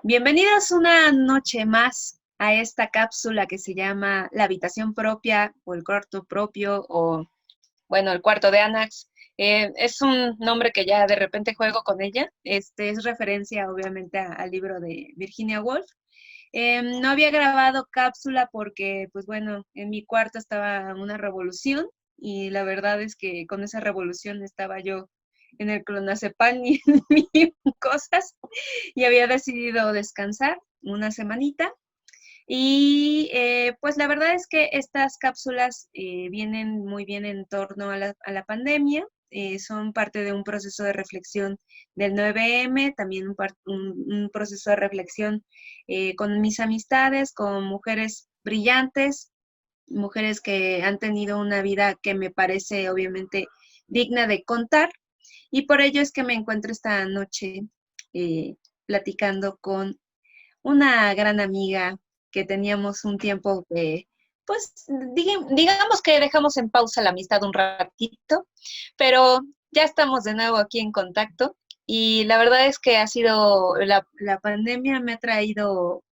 Bienvenidos una noche más a esta cápsula que se llama La habitación propia o el cuarto propio o, bueno, el cuarto de Anax. Es un nombre que ya de repente juego con ella. Este es referencia obviamente al libro de Virginia Woolf. No había grabado cápsula porque, pues bueno, en mi cuarto estaba una revolución y la verdad es que con esa revolución estaba yo en el clonazepam y en mil cosas y había decidido descansar una semanita. Y pues la verdad es que estas cápsulas vienen muy bien en torno a la pandemia, son parte de un proceso de reflexión del 9M, también un proceso de reflexión con mis amistades, con mujeres brillantes, mujeres que han tenido una vida que me parece obviamente digna de contar. Y por ello es que me encuentro esta noche eh, platicando con una gran amiga que teníamos un tiempo que, pues, digamos que dejamos en pausa la amistad un ratito, pero ya estamos de nuevo aquí en contacto y la verdad es que ha sido, la pandemia me ha traído,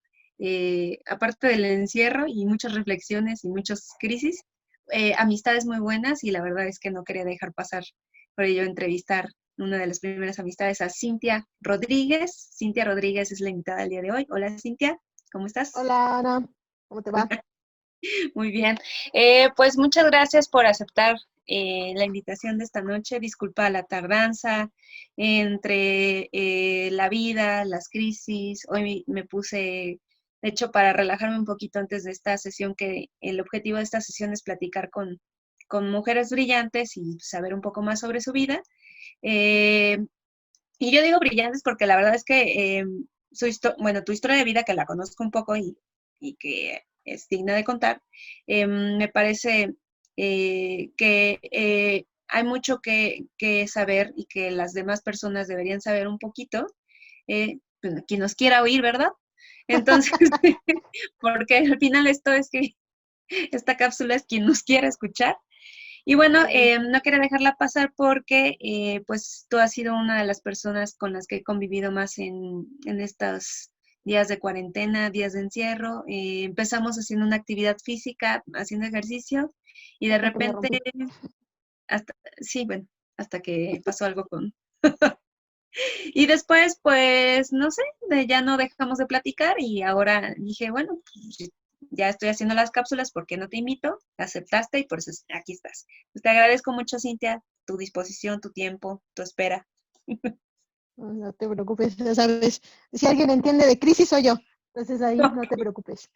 aparte del encierro y muchas reflexiones y muchas crisis, amistades muy buenas y la verdad es que no quería dejar pasar por ello entrevistar una de las primeras amistades a Cintia Rodríguez. Cintia Rodríguez es la invitada del día de hoy. Hola Cintia, ¿cómo estás? Hola Ana, ¿cómo te va? Muy bien. Pues muchas gracias por aceptar la invitación de esta noche. Disculpa la tardanza entre la vida, las crisis. Hoy me puse, de hecho, para relajarme un poquito antes de esta sesión, que el objetivo de esta sesión es platicar con mujeres brillantes y saber un poco más sobre su vida. Eh, Y yo digo brillantes porque la verdad es que bueno, tu historia de vida, que la conozco un poco y que es digna de contar, me parece que hay mucho que saber y que las demás personas deberían saber un poquito, pues, quien nos quiera oír, ¿verdad? Entonces, porque al final esto es que esta cápsula es quien nos quiera escuchar. Y bueno, Ok. no quería dejarla pasar porque pues tú has sido una de las personas con las que he convivido más en estos días de cuarentena, días de encierro. Empezamos haciendo una actividad física, haciendo ejercicio y de Hasta que me repente, rompí. hasta, sí, bueno, hasta que pasó algo con... Y después, pues, no sé, ya no dejamos de platicar y ahora dije, bueno, pues, ya estoy haciendo las cápsulas, ¿por qué no te invito? Aceptaste y por eso aquí estás. Pues te agradezco mucho, Cintia, tu disposición, tu tiempo, tu espera. No, no te preocupes, ya sabes, si alguien entiende de crisis soy yo. Entonces ahí no te preocupes.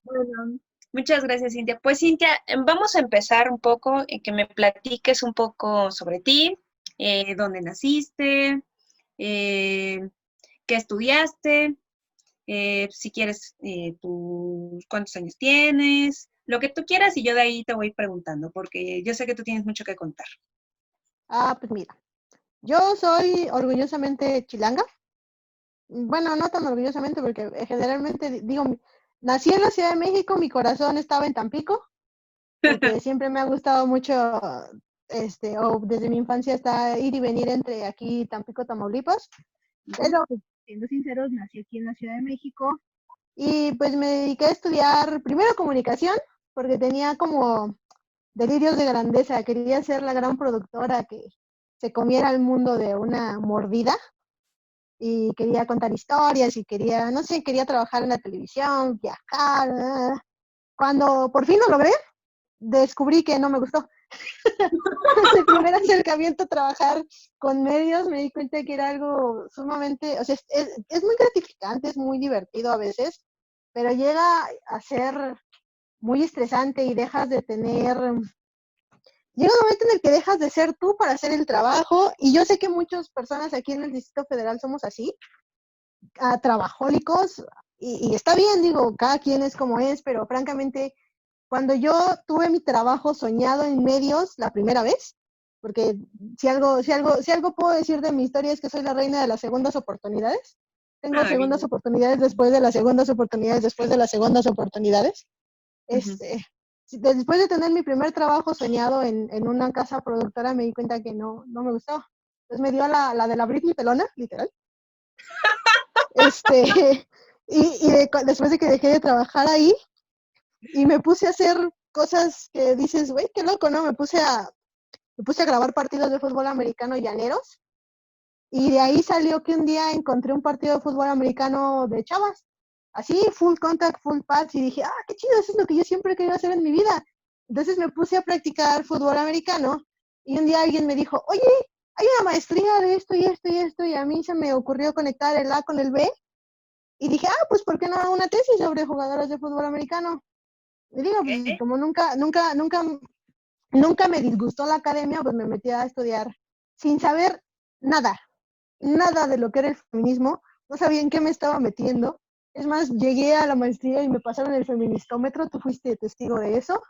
Bueno, muchas gracias, Cintia. Pues, Cintia, vamos a empezar un poco, que me platiques un poco sobre ti, dónde naciste, eh, qué estudiaste, si quieres, cuántos años tienes, lo que tú quieras y yo de ahí te voy preguntando, porque yo sé que tú tienes mucho que contar. Pues mira, yo soy orgullosamente chilanga. Bueno, no tan orgullosamente porque generalmente digo, nací en la Ciudad de México, mi corazón estaba en Tampico, porque siempre me ha gustado mucho, o desde mi infancia está ir y venir entre aquí Tampico, Tamaulipas. Ujú. Pero, pues, siendo sinceros, nací aquí en la Ciudad de México. Y pues me dediqué a estudiar primero comunicación, porque tenía como delirios de grandeza, quería ser la gran productora que se comiera el mundo de una mordida y quería contar historias y quería, no sé, quería trabajar en la televisión, viajar. Cuando por fin lo logré, descubrí que no me gustó. El primer acercamiento a trabajar con medios me di cuenta que era algo sumamente, o sea, es muy gratificante, es muy divertido a veces, pero llega a ser muy estresante y llega un momento en el que dejas de ser tú para hacer el trabajo, y yo sé que muchas personas aquí en el Distrito Federal somos así, trabajólicos, y está bien, digo, cada quien es como es, pero francamente, cuando yo tuve mi trabajo soñado en medios la primera vez, porque si algo puedo decir de mi historia es que soy la reina de las segundas oportunidades. Tengo Ah, segundas bien. oportunidades después de las segundas oportunidades después de las segundas oportunidades. Ujú. Este, Después de tener mi primer trabajo soñado en una casa productora, me di cuenta que no me gustó. Entonces me dio la de la Britney pelona, literal. después de que dejé de trabajar ahí, y me puse a hacer cosas que dices, güey, qué loco, ¿no? Me puse a grabar partidos de fútbol americano llaneros, y de ahí salió que un día encontré un partido de fútbol americano de chavas, así, full contact, full pads, y dije, qué chido, eso es lo que yo siempre he querido hacer en mi vida. Entonces me puse a practicar fútbol americano, y un día alguien me dijo, oye, hay una maestría de esto y esto y esto, y a mí se me ocurrió conectar el A con el B, y dije, pues ¿por qué no hago una tesis sobre jugadores de fútbol americano? Y digo, pues ¿Qué? como nunca me disgustó la academia, pues me metí a estudiar sin saber nada, nada de lo que era el feminismo, no sabía en qué me estaba metiendo. Es más, llegué a la maestría y me pasaron el feministómetro, tú fuiste testigo de eso,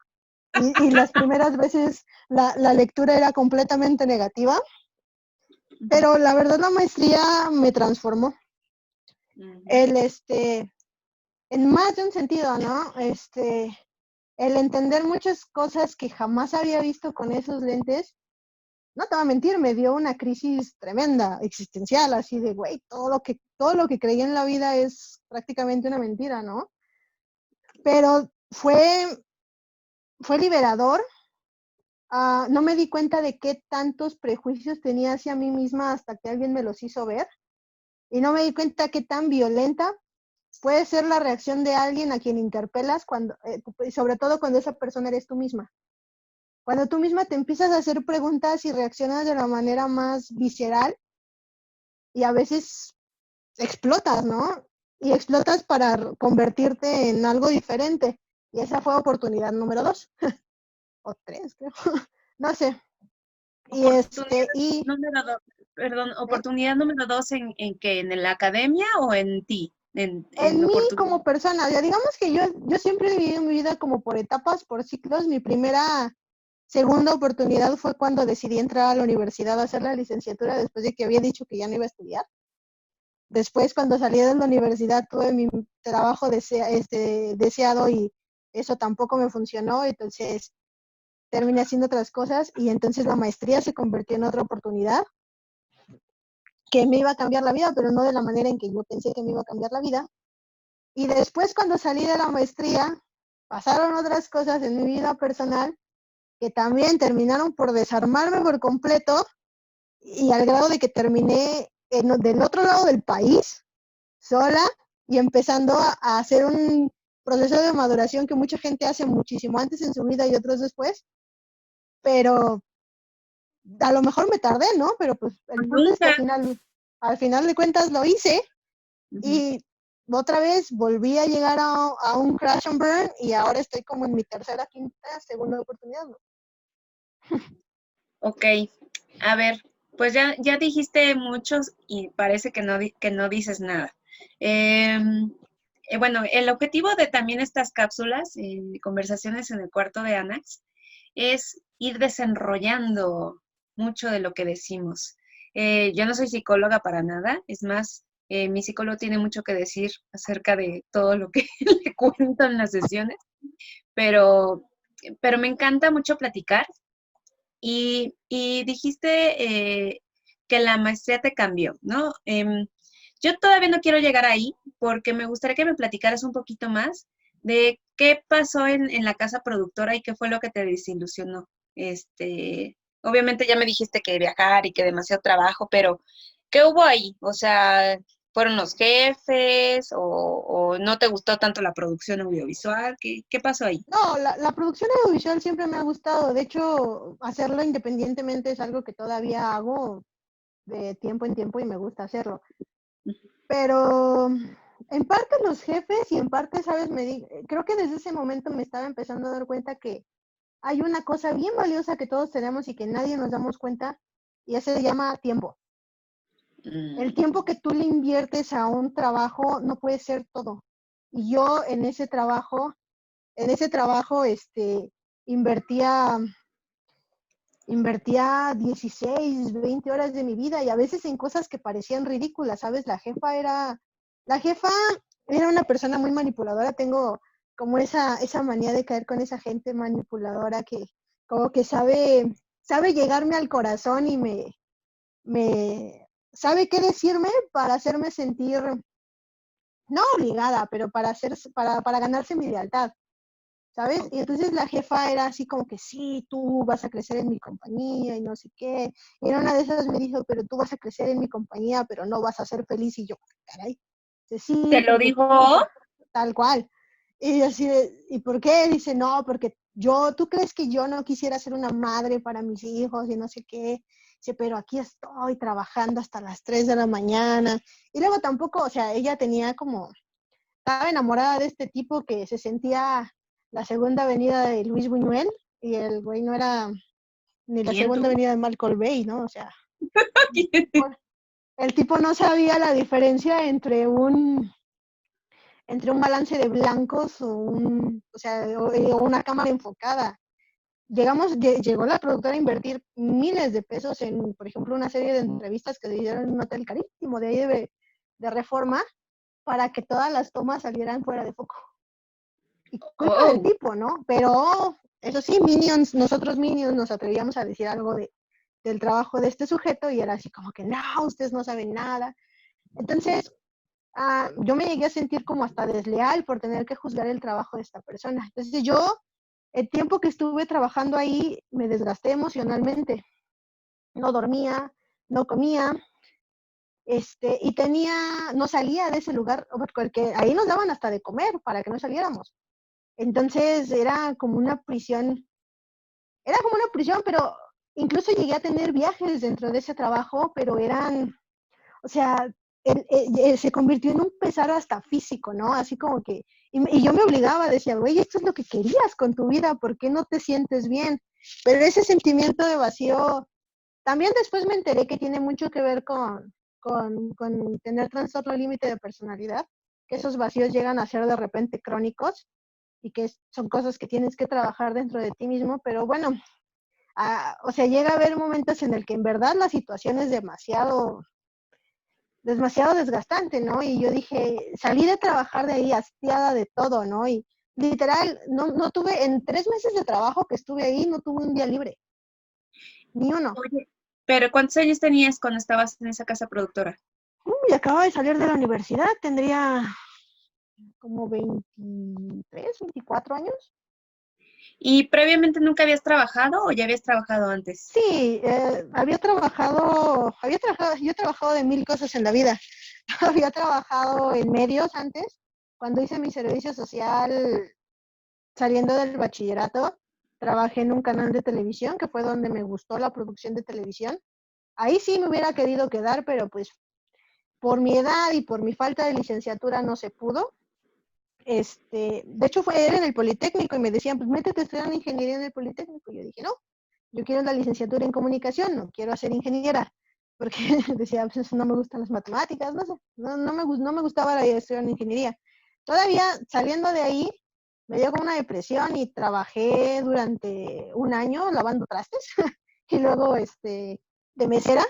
y las primeras veces la lectura era completamente negativa, pero la verdad la maestría me transformó. El, en más de un sentido, ¿no? El entender muchas cosas que jamás había visto con esos lentes, no te voy a mentir, me dio una crisis tremenda, existencial, así de, güey, todo lo que creí en la vida es prácticamente una mentira, ¿no? Pero fue liberador. No me di cuenta de qué tantos prejuicios tenía hacia mí misma hasta que alguien me los hizo ver. Y no me di cuenta qué tan violenta puede ser la reacción de alguien a quien interpelas, sobre todo cuando esa persona eres tú misma. Cuando tú misma te empiezas a hacer preguntas y reaccionas de la manera más visceral, y a veces explotas, ¿no? Y explotas para convertirte en algo diferente. Y esa fue oportunidad número 2 o 3, creo. No sé. Y Oportunidad y número dos, perdón, ¿eh? oportunidad número dos en qué, ¿en la academia o en ti? En En mí oportunidad. como persona, ya digamos que yo siempre he vivido mi vida como por etapas, por ciclos. Mi segunda oportunidad fue cuando decidí entrar a la universidad a hacer la licenciatura después de que había dicho que ya no iba a estudiar. Después, cuando salí de la universidad, tuve mi trabajo deseado, y eso tampoco me funcionó, entonces terminé haciendo otras cosas, y entonces la maestría se convirtió en otra oportunidad que me iba a cambiar la vida, pero no de la manera en que yo pensé que me iba a cambiar la vida. Y después, cuando salí de la maestría, pasaron otras cosas en mi vida personal que también terminaron por desarmarme por completo, y al grado de que terminé del otro lado del país, sola, y empezando a hacer un proceso de maduración que mucha gente hace muchísimo antes en su vida y otros después, pero a lo mejor me tardé, ¿no? Pero pues el punto es que Nunca. al final de cuentas lo hice, Ujú. y otra vez volví a llegar a un crash and burn, y ahora estoy como en mi tercera, quinta, segunda oportunidad, ¿no? Ok, a ver, pues ya dijiste muchos y parece que que no dices nada. Em, bueno, el objetivo de también estas cápsulas, conversaciones en el cuarto de Anax, es ir desenrollando mucho de lo que decimos. Yo no soy psicóloga para nada, es más, mi psicólogo tiene mucho que decir acerca de todo lo que le cuento en las sesiones, pero, pero me encanta mucho platicar y dijiste que la maestría te cambió, ¿no? Yo todavía no quiero llegar ahí porque me gustaría que me platicaras un poquito más de qué pasó en la casa productora y qué fue lo que te desilusionó. Obviamente ya me dijiste que viajar y que demasiado trabajo, pero ¿qué hubo ahí? O sea, ¿fueron los jefes o no te gustó tanto la producción audiovisual? ¿Qué pasó ahí? No, la producción audiovisual siempre me ha gustado. De hecho, hacerlo independientemente es algo que todavía hago de tiempo en tiempo, y me gusta hacerlo. Pero en parte los jefes, y en parte, ¿sabes? Creo que desde ese momento me estaba empezando a dar cuenta que hay una cosa bien valiosa que todos tenemos y que nadie nos damos cuenta, y ese se llama tiempo. El Mm, tiempo que tú le inviertes a un trabajo no puede ser todo. Y yo en ese trabajo, invertía, invertía 16, 20 horas de mi vida, y a veces en cosas que parecían ridículas, ¿sabes? La jefa era una persona muy manipuladora. Tengo como esa manía de caer con esa gente manipuladora que como que sabe llegarme al corazón, y me sabe qué decirme para hacerme sentir no obligada, pero para ganarse mi lealtad, ¿sabes? Y entonces la jefa era así como que sí, tú vas a crecer en mi compañía y no sé qué. Y en una de esas me dijo, pero tú vas a crecer en mi compañía, pero no vas a ser feliz. Y yo, caray, dice, ¿Te sí, lo porque dijo? tal cual. Y así de, ¿y por qué? Dice, no, porque ¿tú crees que yo no quisiera ser una madre para mis hijos y no sé qué? Dice, pero aquí estoy trabajando hasta las 3 de la mañana. Y luego tampoco, o sea, ella tenía como, estaba enamorada de este tipo que se sentía la segunda avenida de Luis Buñuel y el güey no era ni la ¿Quién segunda tú? avenida de Malcolm Bay, ¿no? O sea, el tipo no sabía la diferencia entre un balance de blancos o una cámara enfocada. Llegó la productora a invertir miles de pesos en, por ejemplo, una serie de entrevistas que se dieron en un hotel carísimo de ahí de Reforma para que todas las tomas salieran fuera de foco. Y culpa del Oh, tipo, ¿no? Pero eso sí, nosotros Minions nos atrevíamos a decir algo del trabajo de este sujeto y era así como que, no, ustedes no saben nada. Entonces, yo me llegué a sentir como hasta desleal por tener que juzgar el trabajo de esta persona. Entonces el tiempo que estuve trabajando ahí, me desgasté emocionalmente. No dormía, no comía, y no salía de ese lugar, porque ahí nos daban hasta de comer para que no saliéramos. Entonces era como una prisión, pero incluso llegué a tener viajes dentro de ese trabajo, pero o sea, se convirtió en un pesar hasta físico, ¿no? Así como que, y yo me obligaba, decía, güey, esto es lo que querías con tu vida, ¿por qué no te sientes bien? Pero ese sentimiento de vacío, también después me enteré que tiene mucho que ver con tener trastorno límite de personalidad, que esos vacíos llegan a ser de repente crónicos y que son cosas que tienes que trabajar dentro de ti mismo, pero bueno, o sea, llega a haber momentos en el que en verdad la situación es demasiado desgastante, ¿no? Y yo dije, salí de trabajar de ahí hastiada de todo, ¿no? Y literal, no tuve, en 3 meses de trabajo que estuve ahí, no tuve un día libre, ni uno. oye, pero ¿cuántos años tenías cuando estabas en esa casa productora? Y acababa de salir de la universidad, tendría como 23, 24 años. ¿Y previamente nunca habías trabajado o ya habías trabajado antes? Sí, yo he trabajado de mil cosas en la vida. Había trabajado en medios antes, cuando hice mi servicio social saliendo del bachillerato, trabajé en un canal de televisión, que fue donde me gustó la producción de televisión. Ahí sí me hubiera querido quedar, pero pues por mi edad y por mi falta de licenciatura no se pudo. De hecho era en el Politécnico y me decían, pues métete a estudiar ingeniería en el Politécnico. Y yo dije, no, yo quiero la licenciatura en comunicación, no quiero hacer ingeniera, porque decía, pues no me gustan las matemáticas, no sé, no me gustaba la idea de estudiar en ingeniería. Todavía saliendo de ahí, me dio como una depresión y trabajé durante un año lavando trastes y luego de mesera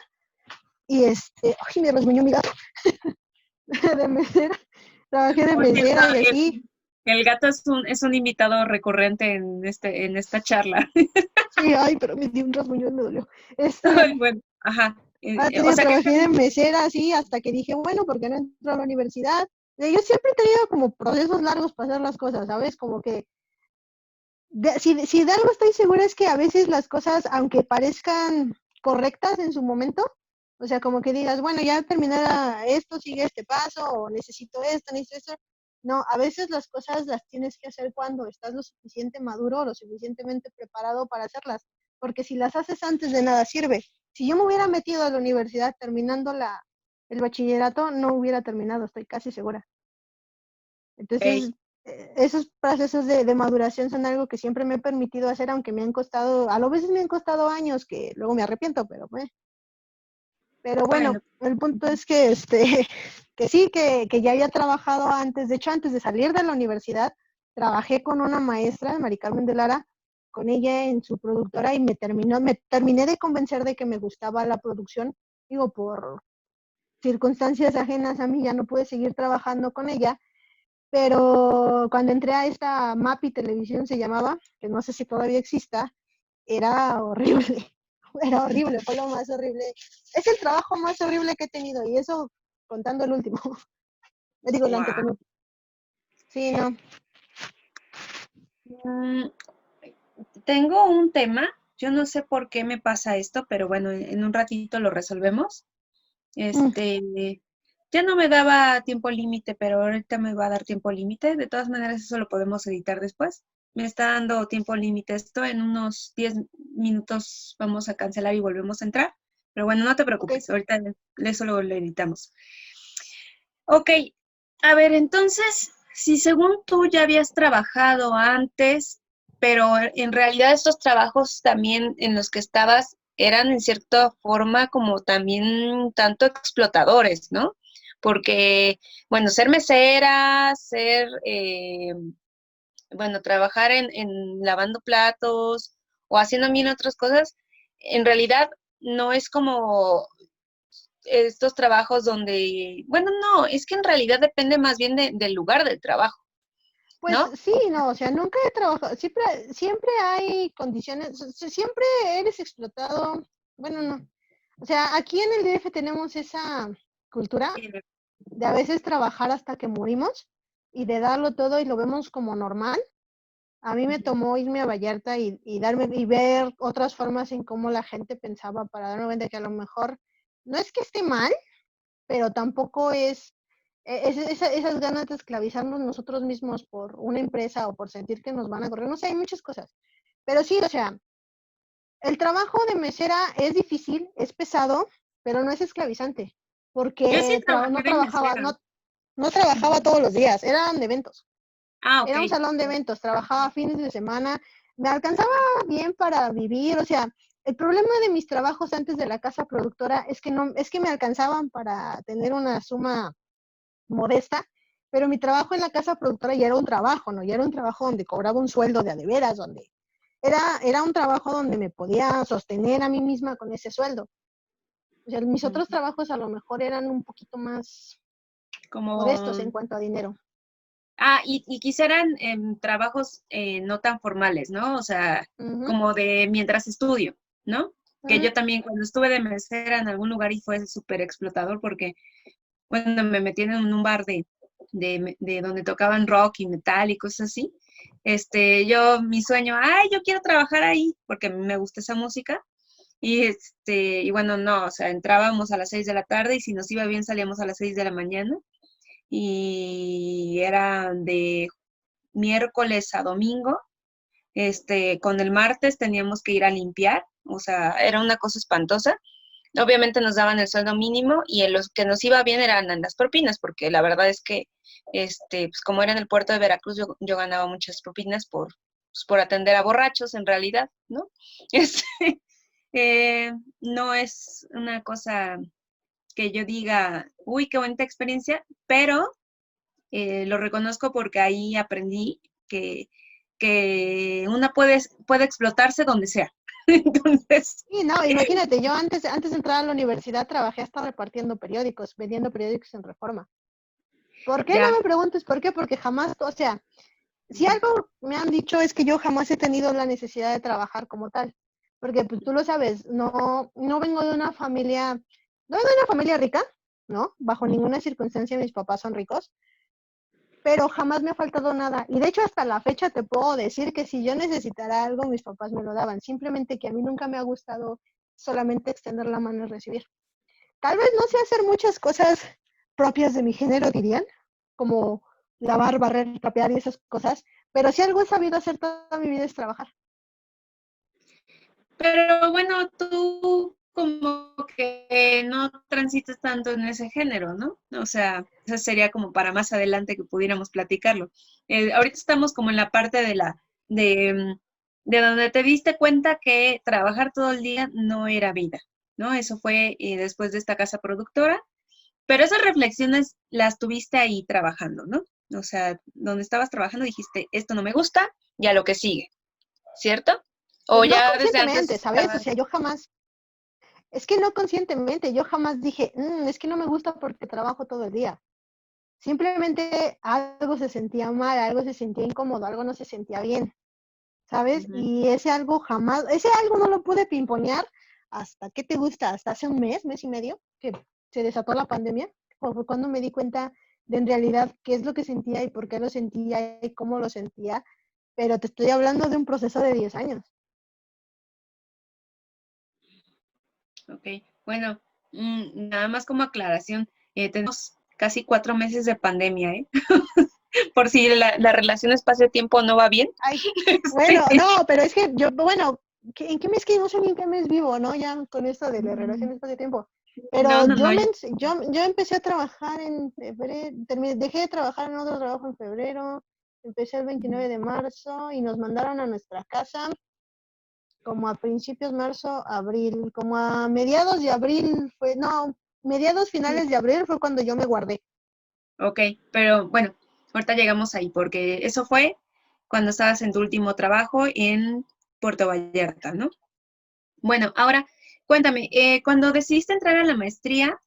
y ay, me resmuñó mi gato de mesera, trabajé de Oye, mesera y así. el gato es un invitado recurrente en esta charla. Sí, ay, pero me dio un rasguñón, me dolió. Ay, bueno, ajá. Te O digo, sea que trabajé de mesera así hasta que dije, bueno, ¿por qué no entro a la universidad? Yo siempre he tenido como procesos largos para hacer las cosas, ¿sabes? Como que si de algo estoy segura es que a veces las cosas, aunque parezcan correctas en su momento, o sea, como que digas, bueno, ya terminara esto, sigue este paso, o necesito esto. No, a veces las cosas las tienes que hacer cuando estás lo suficiente maduro, lo suficientemente preparado para hacerlas, porque si las haces antes de nada sirve. Si yo me hubiera metido a la universidad terminando el bachillerato, no hubiera terminado, estoy casi segura. ok, Entonces, esos procesos de maduración son algo que siempre me he permitido hacer, aunque me han costado, a lo veces me han costado años, que luego me arrepiento, pero bueno, bueno, el punto es que, que sí, que ya había trabajado antes, de hecho, antes de salir de la universidad, trabajé con una maestra, Mari Carmen de Lara, con ella en su productora y me terminé de convencer de que me gustaba la producción, digo, por circunstancias ajenas a mí, ya no pude seguir trabajando con ella, pero cuando entré a esta MAPI Televisión se llamaba, que no sé si todavía exista, era horrible. Era horrible, fue lo más horrible. Es el trabajo más horrible que he tenido y eso contando el último. Digo, la Wow. antepenúltima. Sí, no. Tengo un tema, yo no sé por qué me pasa esto, pero bueno, en un ratito lo resolvemos. Mm, Este, ya no me daba tiempo límite, pero ahorita me va a dar tiempo límite. De todas maneras, eso lo podemos editar después. Me está dando tiempo límite esto. En unos 10 minutos vamos a cancelar y volvemos a entrar. Pero bueno, no te ok. preocupes, ahorita eso lo editamos. Ok, a ver, entonces, si según tú ya habías trabajado antes, pero en realidad estos trabajos también en los que estabas eran en cierta forma como también tanto explotadores, ¿no? Porque, bueno, ser mesera, bueno, trabajar en lavando platos o haciendo mil otras cosas, en realidad no es como estos trabajos donde, bueno, no, es que en realidad depende más bien del lugar del trabajo, Pues ¿no? sí, no, o sea, nunca he trabajado, siempre hay condiciones, siempre eres explotado, bueno, no. O sea, aquí en el DF tenemos esa cultura de a veces trabajar hasta que morimos y de darlo todo y lo vemos como normal. A mí me Ujú. tomó irme a Vallarta y ver otras formas en cómo la gente pensaba para darme cuenta que a lo mejor no es que esté mal, pero tampoco esas ganas de esclavizarnos nosotros mismos por una empresa o por sentir que nos van a correr. No sé, hay muchas cosas. Pero sí, o sea, el trabajo de mesera es difícil, es pesado, pero no es esclavizante, Yo sí porque trabajé de mesera. no trabajaba todos los días, eran de eventos. Ah, ok. Era un salón de eventos, trabajaba fines de semana, me alcanzaba bien para vivir, o sea, el problema de mis trabajos antes de la casa productora es que no, es que me alcanzaban para tener una suma modesta, pero mi trabajo en la casa productora ya era un trabajo, ¿no? Ya era un trabajo donde cobraba un sueldo de a de veras, donde era un trabajo donde me podía sostener a mí misma con ese sueldo. O sea, mis otros Ujú. trabajos a lo mejor eran un poquito más modestos Como, en cuanto a dinero. y quisieran trabajos no tan formales, ¿no? O sea, Ujú, como de mientras estudio, ¿no? Que ujú, yo también cuando estuve de mesera en algún lugar y fue súper explotador porque, bueno, me metí en un bar de donde tocaban rock y metal y cosas así. Mi sueño, ay, yo quiero trabajar ahí porque me gusta esa música. Y bueno, no, o sea, entrábamos a las 6 de la tarde y si nos iba bien salíamos a las 6 de la mañana y era de miércoles a domingo. Con el martes teníamos que ir a limpiar, o sea, era una cosa espantosa. Obviamente nos daban el sueldo mínimo y en los que nos iba bien eran en las propinas, porque la verdad es que, pues como era en el puerto de Veracruz, yo ganaba muchas propinas pues, por atender a borrachos en realidad, ¿no? Este, no es una cosa que yo diga, uy, qué bonita experiencia, pero lo reconozco porque ahí aprendí que una puede explotarse donde sea. Entonces, y no, imagínate, yo antes de entrar a la universidad trabajé hasta repartiendo periódicos, vendiendo periódicos en Reforma. ¿Por qué? No ya. me preguntes por qué, porque jamás, o sea, si algo me han dicho es que yo jamás he tenido la necesidad de trabajar como tal, porque pues tú lo sabes, no vengo de una familia, no vengo de una familia rica, ¿no? Bajo ninguna circunstancia mis papás son ricos, pero jamás me ha faltado nada. Y de hecho hasta la fecha te puedo decir que si yo necesitara algo, mis papás me lo daban. Simplemente que a mí nunca me ha gustado solamente extender la mano y recibir. Tal vez no sé hacer muchas cosas propias de mi género, dirían, como lavar, barrer, trapear y esas cosas, pero si algo he sabido hacer toda mi vida es trabajar. Pero bueno, tú como que no transitas tanto en ese género, ¿no? O sea, eso sería como para más adelante que pudiéramos platicarlo. Ahorita estamos como en la parte de donde te diste cuenta que trabajar todo el día no era vida, ¿no? Eso fue después de esta casa productora, pero esas reflexiones las tuviste ahí trabajando, ¿no? O sea, donde estabas trabajando dijiste, esto no me gusta, y a lo que sigue, ¿cierto? O Pues no ya desde antes conscientemente, ¿sabes? O estabas. sea, yo jamás, es que no conscientemente, yo jamás dije, es que no me gusta porque trabajo todo el día. Simplemente algo se sentía mal, algo se sentía incómodo, algo no se sentía bien, ¿sabes? Ujú. Y ese algo no lo pude pimponear hasta, ¿qué te gusta? Hasta hace un mes, mes y medio, que se desató la pandemia, fue cuando me di cuenta de en realidad qué es lo que sentía y por qué lo sentía y cómo lo sentía, pero te estoy hablando de un proceso de 10 años. Ok, bueno, nada más como aclaración, tenemos casi 4 meses de pandemia, ¿eh? Por si la relación espacio-tiempo no va bien. Ay, bueno, no, pero es que yo, bueno, ¿en qué mes que no sé ni en qué mes vivo, ¿no? Ya con esto de las relaciones espacio-tiempo. No, Pero no, no. yo empecé a trabajar en febrero, dejé de trabajar en otro trabajo en febrero, empecé el 29 de marzo y nos mandaron a nuestra casa como a principios marzo, abril, como a mediados de abril fue, no, mediados finales de abril fue cuando yo me guardé. Ok, pero bueno, ahorita llegamos ahí, porque eso fue cuando estabas en tu último trabajo en Puerto Vallarta, ¿no? Bueno, ahora cuéntame, cuando decidiste entrar a la maestría,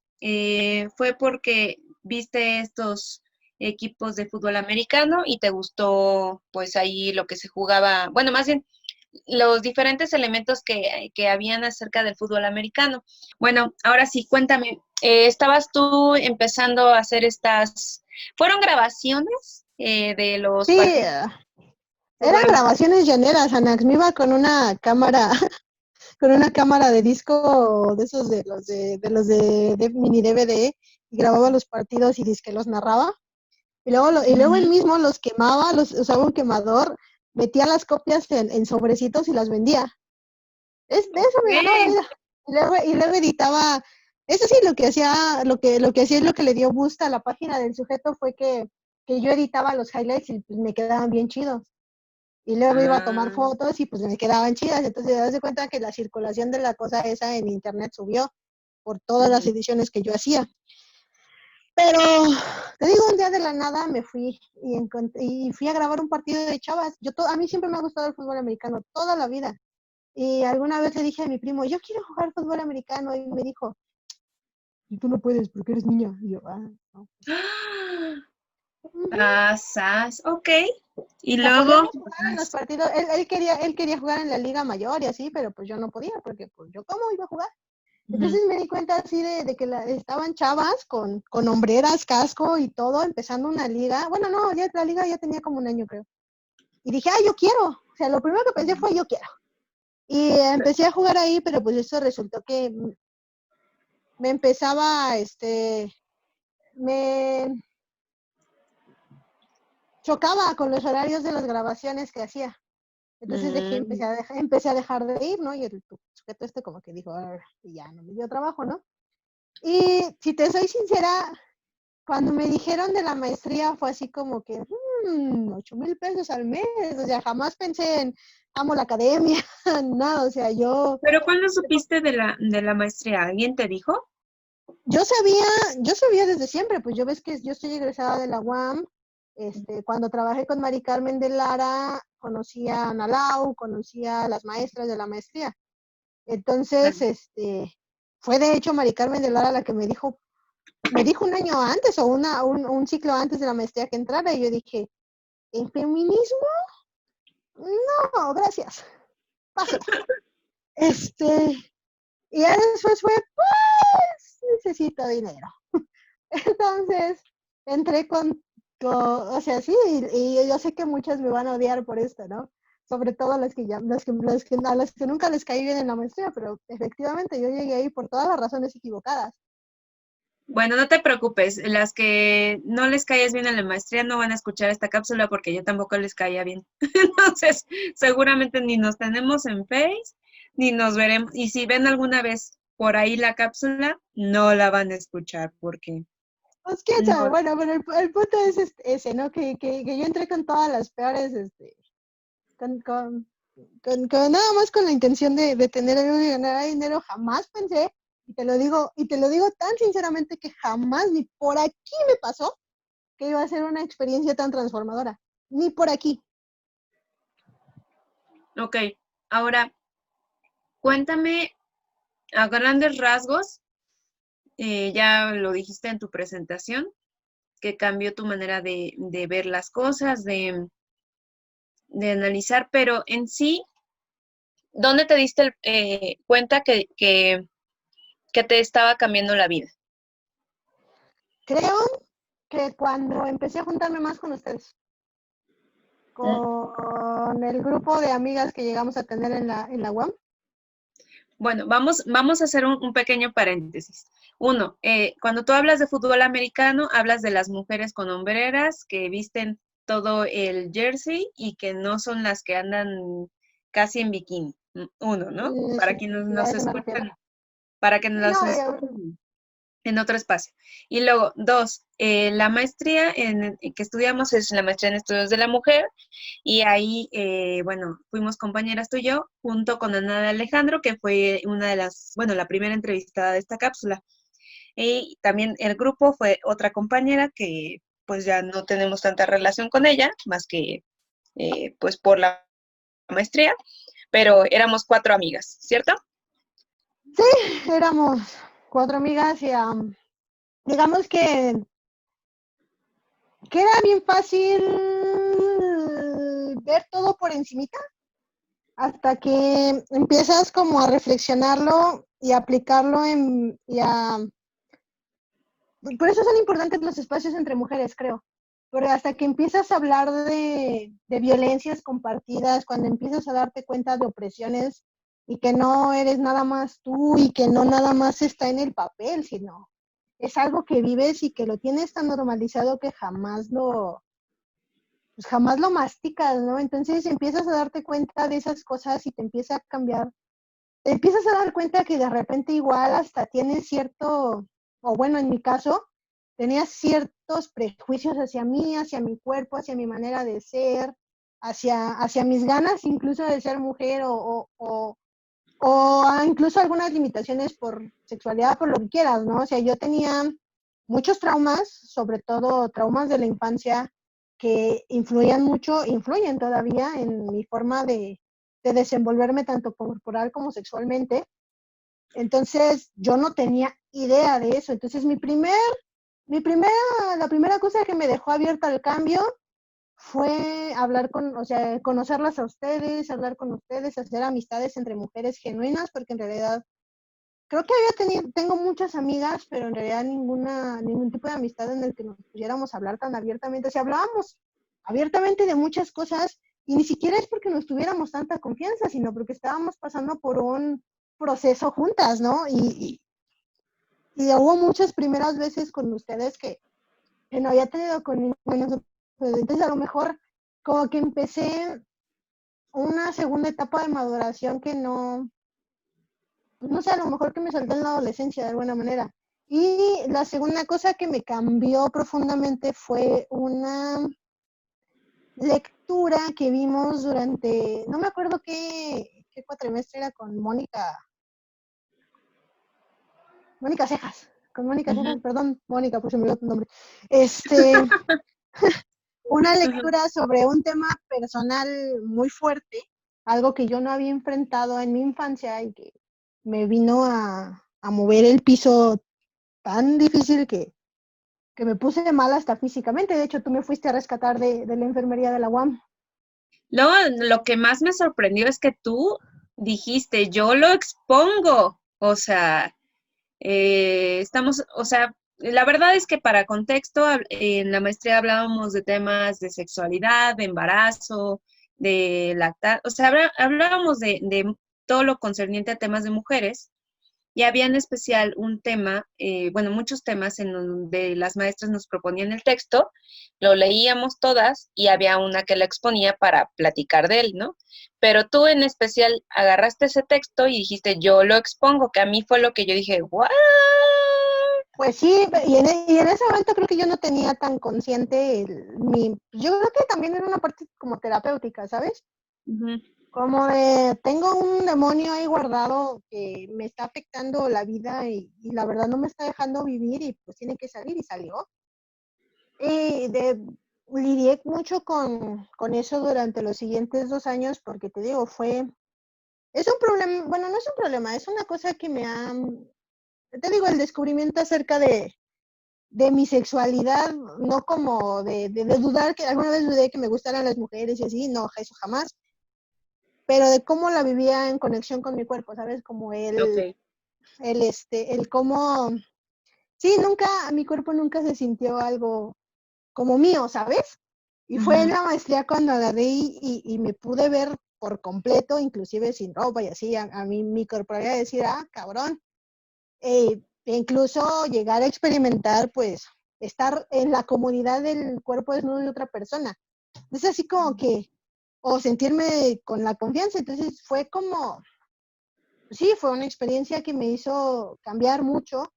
¿fue porque viste estos equipos de fútbol americano y te gustó pues ahí lo que se jugaba, bueno, más bien los diferentes elementos que habían acerca del fútbol americano? Bueno, ahora sí, cuéntame, ¿estabas tú empezando a hacer fueron grabaciones de los Sí, partidos de fútbol eran americano? grabaciones llaneras, Anax, me iba con una cámara, con una cámara de disco de esos de mini DVD y grababa los partidos y disque los narraba. Y luego él Ujú. mismo los quemaba, usaba un quemador, metía las copias en sobrecitos y las vendía. De eso me ganaba la Ok. vida. Y luego editaba, eso sí, lo que hacía es lo que le dio gusto a la página del sujeto fue que yo editaba los highlights y pues me quedaban bien chidos. Y luego iba a tomar Ah, fotos y pues me quedaban chidas. Entonces, te das de cuenta que la circulación de la cosa esa en internet subió por todas las ujú. ediciones que yo hacía. Pero te digo, un día de la nada me fui y fui a grabar un partido de chavas. A mí siempre me ha gustado el fútbol americano, toda la vida. Y alguna vez le dije a mi primo, yo quiero jugar fútbol americano. Y me dijo, y tú no puedes porque eres niña. Y yo, no. Uh-huh. Ok. Y O sea, luego, podíamos jugar en los partidos. Él quería jugar en la liga mayor y así, pero pues yo no podía porque pues yo cómo iba a jugar. ujú, Entonces me di cuenta así de que estaban chavas con hombreras, casco y todo, empezando una liga. Bueno, no, ya la liga ya tenía como un año, creo. Y dije, yo quiero. O sea, lo primero que pensé fue, yo quiero. Y empecé a jugar ahí, pero pues eso resultó que me empezaba, me chocaba con los horarios de las grabaciones que hacía. Entonces mm, empecé a dejar de ir, ¿no? Y el sujeto como que dijo, y ya no me dio trabajo, ¿no? Y si te soy sincera, cuando me dijeron de la maestría fue así como que, 8,000 pesos al mes, o sea, jamás pensé en, amo la academia, nada, o sea, pero ¿cuándo supiste de la maestría? ¿Alguien te dijo? yo sabía, yo sabía desde siempre, pues yo ves que yo estoy egresada de la UAM, cuando trabajé con Mari Carmen de Lara, conocía a Ana Lau, conocía a las maestras de la maestría. Entonces, Claro. fue de hecho Mari Carmen de Lara la que me dijo un año antes o un ciclo antes de la maestría que entrara y yo dije, ¿en feminismo? No, gracias, pásela. Este, y ya después fue, pues, necesito dinero. Entonces, entré o sea, sí, y yo sé que muchas me van a odiar por esto, ¿no? Sobre todo a las que nunca les caí bien en la maestría, pero efectivamente yo llegué ahí por todas las razones equivocadas. Bueno, no te preocupes, las que no les caes bien en la maestría no van a escuchar esta cápsula porque yo tampoco les caía bien. Entonces, seguramente ni nos tenemos en Face, ni nos veremos. Y si ven alguna vez por ahí la cápsula, no la van a escuchar porque Pues quién sabe, no. bueno, pero el punto es ese, ¿no? Que yo entré con todas las peores, con, con, con nada más con la intención de tener algo y ganar dinero, jamás pensé, y te lo digo tan sinceramente que jamás ni por aquí me pasó que iba a ser una experiencia tan transformadora. Ni por aquí. Ok, ahora cuéntame a grandes rasgos, ya lo dijiste en tu presentación, que cambió tu manera de ver las cosas, de analizar, pero en sí, ¿dónde te diste cuenta que te estaba cambiando la vida? Creo que cuando empecé a juntarme más con ustedes, con el grupo de amigas que llegamos a tener en la UAM. Bueno, vamos a hacer un pequeño paréntesis. Uno, cuando tú hablas de fútbol americano, hablas de las mujeres con hombreras que visten todo el jersey y que no son las que andan casi en bikini. Uno, ¿no? Para Sí, quienes sí, a nos eso me refiero. escuchan, para que Sí, nos no, escuchen en otro espacio. Y luego, dos, la maestría que estudiamos es la maestría en estudios de la mujer y ahí, bueno, fuimos compañeras tú y yo, junto con Ana de Alejandro, que fue una de las, bueno, la primera entrevistada de esta cápsula. Y también el grupo fue otra compañera que pues ya no tenemos tanta relación con ella, más que pues por la maestría, pero éramos 4 amigas, ¿cierto? sí, éramos 4 amigas y digamos que era bien fácil ver todo por encimita hasta que empiezas como a reflexionarlo y aplicarlo por eso son importantes los espacios entre mujeres, creo. Porque hasta que empiezas a hablar de violencias compartidas, cuando empiezas a darte cuenta de opresiones y que no eres nada más tú y que no nada más está en el papel, sino es algo que vives y que lo tienes tan normalizado que pues jamás lo masticas, ¿no? Entonces empiezas a darte cuenta de esas cosas y te empieza a cambiar, te empiezas a dar cuenta que de repente igual hasta tienes cierto, o bueno, en mi caso, tenía ciertos prejuicios hacia mí, hacia mi cuerpo, hacia mi manera de ser, hacia mis ganas incluso de ser mujer o incluso algunas limitaciones por sexualidad, por lo que quieras, ¿no? O sea, yo tenía muchos traumas, sobre todo traumas de la infancia, que influían mucho, influyen todavía en mi forma de desenvolverme tanto corporal como sexualmente. Entonces, yo no tenía idea de eso. Entonces, la primera cosa que me dejó abierta al cambio fue hablar o sea, conocerlas a ustedes, hablar con ustedes, hacer amistades entre mujeres genuinas, porque en realidad creo que tengo muchas amigas, pero en realidad ningún tipo de amistad en el que nos pudiéramos hablar tan abiertamente. O sea, hablábamos abiertamente de muchas cosas y ni siquiera es porque nos tuviéramos tanta confianza, sino porque estábamos pasando por un proceso juntas, ¿no? Y hubo muchas primeras veces con ustedes que no había tenido con ninguno. Entonces, a lo mejor como que empecé una segunda etapa de maduración que no sé, a lo mejor que me saltó en la adolescencia de alguna manera. Y la segunda cosa que me cambió profundamente fue una lectura que vimos durante, no me acuerdo qué cuatrimestre era con Mónica Cejas, con Mónica Cejas, Ujú, perdón, Mónica, pues se me olvidó tu nombre. Este, una ujú. lectura sobre un tema personal muy fuerte, algo que yo no había enfrentado en mi infancia y que me vino a mover el piso tan difícil que me puse mal hasta físicamente. De hecho, tú me fuiste a rescatar de la enfermería de la UAM. No, lo que más me sorprendió es que tú dijiste, yo lo expongo. O sea, estamos, o sea, la verdad es que para contexto, en la maestría hablábamos de temas de sexualidad, de embarazo, de lactar, o sea, hablábamos de todo lo concerniente a temas de mujeres. Y había en especial un tema, bueno, muchos temas en donde las maestras nos proponían el texto, lo leíamos todas y había una que la exponía para platicar de él, ¿no? Pero tú en especial agarraste ese texto y dijiste, yo lo expongo, que a mí fue lo que yo dije, ¿what? Pues sí, y en ese momento creo que yo no tenía tan consciente yo creo que también era una parte como terapéutica, ¿sabes? Ujú. Como de, tengo un demonio ahí guardado que me está afectando la vida y la verdad no me está dejando vivir y pues tiene que salir y salió. Y lidié mucho con eso durante los siguientes 2 años porque te digo, es un problema, bueno, no es un problema, es una cosa que te digo, el descubrimiento acerca de mi sexualidad, no como de dudar, que alguna vez dudé que me gustaran las mujeres y así, no, eso jamás, pero de cómo la vivía en conexión con mi cuerpo, ¿sabes? Como Ok. el cómo, sí, mi cuerpo nunca se sintió algo como mío, ¿sabes? Y fue en Ujú. la maestría cuando agarré y me pude ver por completo, inclusive sin ropa y así, a mí mi corporalidad decir, ah, cabrón, e incluso llegar a experimentar, pues, estar en la comunidad del cuerpo desnudo de otra persona. Es así como que, o sentirme con la confianza, entonces fue como, sí, fue una experiencia que me hizo cambiar mucho,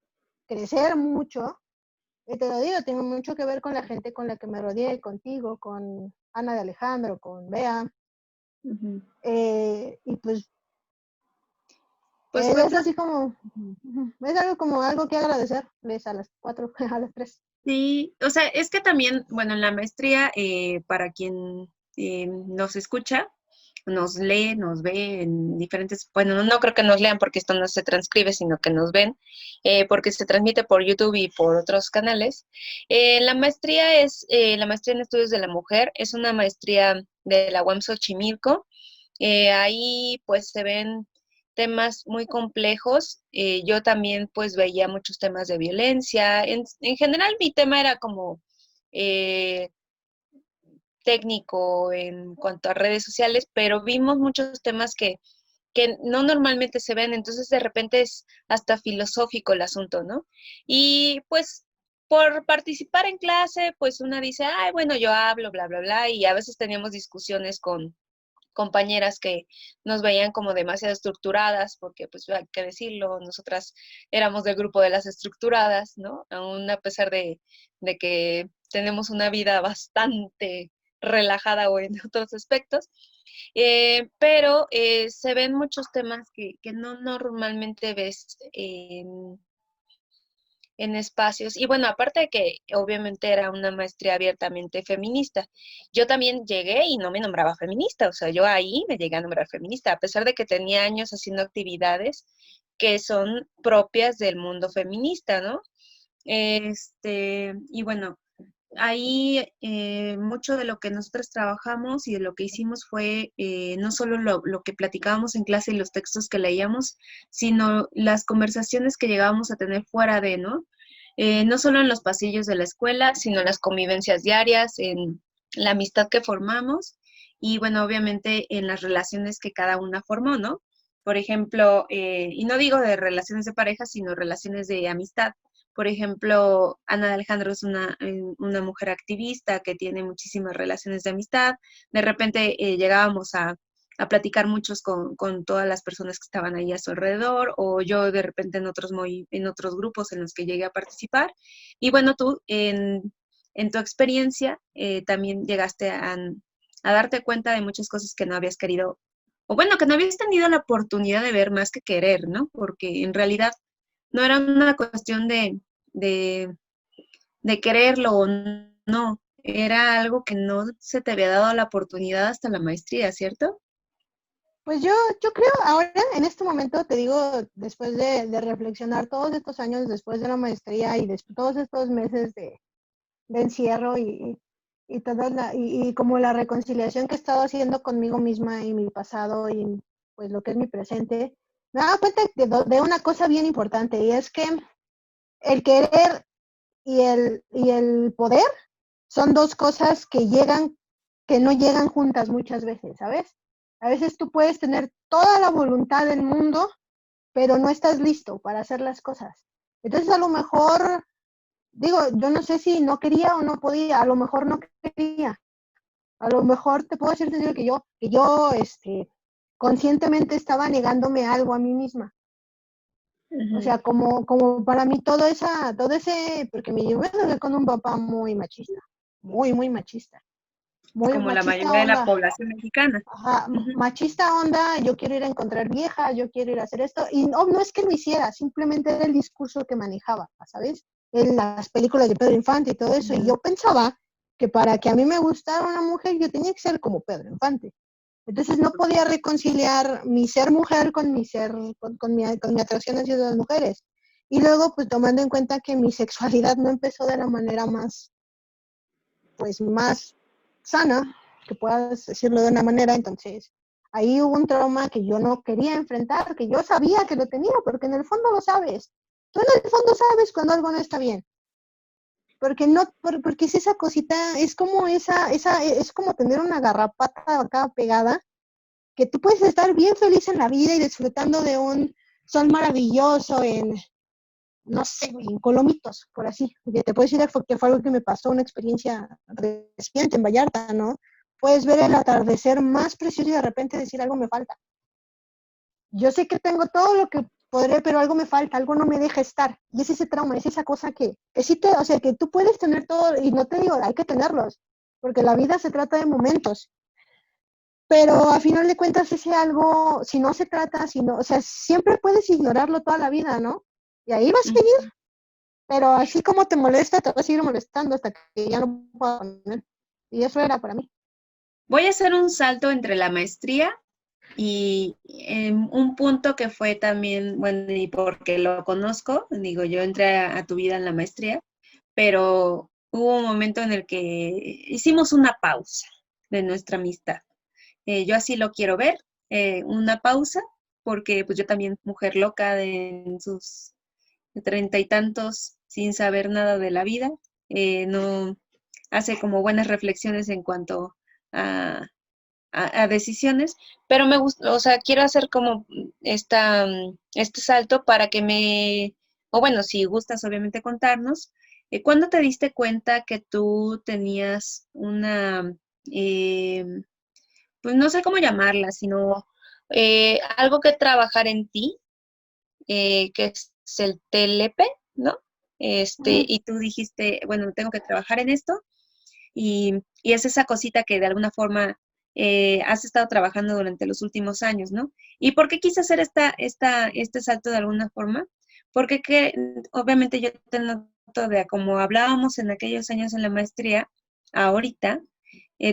crecer mucho, y te lo digo, tengo mucho que ver con la gente con la que me rodeé, contigo, con Ana de Alejandro, con Bea, Ujú. y pues Pues fue es así como, Ujú. es algo como algo que agradecerles a las 4, a las 3. Sí, o sea, es que también, bueno, en la maestría, para quien nos escucha, nos lee, nos ve en diferentes, bueno, no creo que nos lean porque esto no se transcribe, sino que nos ven, porque se transmite por YouTube y por otros canales. La maestría es la maestría en estudios de la mujer, es una maestría de la UAM Xochimilco. Ahí pues se ven temas muy complejos. Yo también pues veía muchos temas de violencia. En general mi tema era como eh, técnico en cuanto a redes sociales, pero vimos muchos temas que no normalmente se ven, entonces de repente es hasta filosófico el asunto, ¿no? Y pues por participar en clase, pues una dice, ay, bueno, yo hablo, bla, bla, bla, y a veces teníamos discusiones con compañeras que nos veían como demasiado estructuradas, porque pues hay que decirlo, nosotras éramos del grupo de las estructuradas, ¿no? Aún a pesar de que tenemos una vida bastante relajada o en otros aspectos, pero se ven muchos temas que no normalmente ves en espacios. Y bueno, aparte de que obviamente era una maestría abiertamente feminista, yo también llegué y no me nombraba feminista, o sea, yo ahí me llegué a nombrar feminista, a pesar de que tenía años haciendo actividades que son propias del mundo feminista, ¿no? Y bueno, ahí mucho de lo que nosotros trabajamos y de lo que hicimos fue no solo lo que platicábamos en clase y los textos que leíamos, sino las conversaciones que llegábamos a tener fuera de, ¿no? No solo en los pasillos de la escuela, sino en las convivencias diarias, en la amistad que formamos y bueno, obviamente en las relaciones que cada una formó, ¿no? Por ejemplo, y no digo de relaciones de pareja, sino relaciones de amistad. Por ejemplo, Ana de Alejandro es una mujer activista que tiene muchísimas relaciones de amistad. De repente llegábamos a platicar muchos con todas las personas que estaban ahí a su alrededor, o yo de repente en otros grupos en los que llegué a participar. Y bueno, tú en tu experiencia también llegaste a darte cuenta de muchas cosas que no habías querido, o bueno, que no habías tenido la oportunidad de ver más que querer, ¿no? Porque en realidad no era una cuestión de, de quererlo o no, era algo que no se te había dado la oportunidad hasta la maestría, ¿cierto? Pues yo creo ahora, en este momento, te digo, después de reflexionar todos estos años después de la maestría y todos estos meses de encierro y como la reconciliación que he estado haciendo conmigo misma y mi pasado y pues lo que es mi presente, me he dado cuenta de una cosa bien importante y es que el querer y el poder son dos cosas que no llegan juntas muchas veces, ¿sabes? A veces tú puedes tener toda la voluntad del mundo, pero no estás listo para hacer las cosas. Entonces a lo mejor, digo, yo no sé si no quería o no podía, a lo mejor no quería. A lo mejor te puedo decir sencillo que yo conscientemente estaba negándome algo a mí misma. O Ujú. sea, como para mí todo ese, porque me llevé con un papá muy machista, muy Como la machista mayoría de la onda, población mexicana. ajá, Ujú. machista onda, yo quiero ir a encontrar viejas, yo quiero ir a hacer esto, y no es que lo hiciera, simplemente era el discurso que manejaba, ¿sabes? En las películas de Pedro Infante y todo eso, y yo pensaba que para que a mí me gustara una mujer, yo tenía que ser como Pedro Infante. Entonces no podía reconciliar mi ser mujer con mi ser, con mi atracción hacia las mujeres. Y luego, pues tomando en cuenta que mi sexualidad no empezó de la manera más, pues más sana, que puedas decirlo de una manera, entonces ahí hubo un trauma que yo no quería enfrentar, que yo sabía que lo tenía, porque en el fondo lo sabes. Tú en el fondo sabes cuando algo no está bien. porque es esa cosita, es como es como tener una garrapata acá pegada, que tú puedes estar bien feliz en la vida y disfrutando de un sol maravilloso no sé, en Colomitos, por así. Que te puedo decir que fue algo que me pasó, una experiencia reciente en Vallarta, ¿no? Puedes ver el atardecer más precioso y de repente decir algo me falta. Yo sé que tengo todo lo que podré, pero algo me falta, algo no me deja estar. Y es ese trauma, es esa cosa que sí o sea, que tú puedes tener todo, y no te digo, hay que tenerlos, porque la vida se trata de momentos. Pero a final de cuentas ese algo, si no se trata, si no, o sea, siempre puedes ignorarlo toda la vida, ¿no? Y ahí va a seguir, pero así como te molesta, te va a seguir molestando hasta que ya no puedas poner. Y eso era para mí. Voy a hacer un salto entre la maestría y un punto que fue también, bueno, y porque lo conozco, digo, yo entré a tu vida en la maestría, pero hubo un momento en el que hicimos una pausa de nuestra amistad. Yo así lo quiero ver, una pausa, porque pues yo también, mujer loca en sus 30 y tantos, sin saber nada de la vida, no hace como buenas reflexiones en cuanto a, a decisiones, pero me gusta, o sea, quiero hacer como este salto para que o bueno, si gustas obviamente contarnos, ¿cuándo te diste cuenta que tú tenías eh, pues no sé cómo llamarla, sino algo que trabajar en ti, que es el TLP, ¿no? Mm. Y tú dijiste, bueno, tengo que trabajar en esto, y es esa cosita que de alguna forma has estado trabajando durante los últimos años, ¿no? ¿Y por qué quise hacer este salto de alguna forma? Porque obviamente yo te noto de como hablábamos en aquellos años en la maestría, ahorita,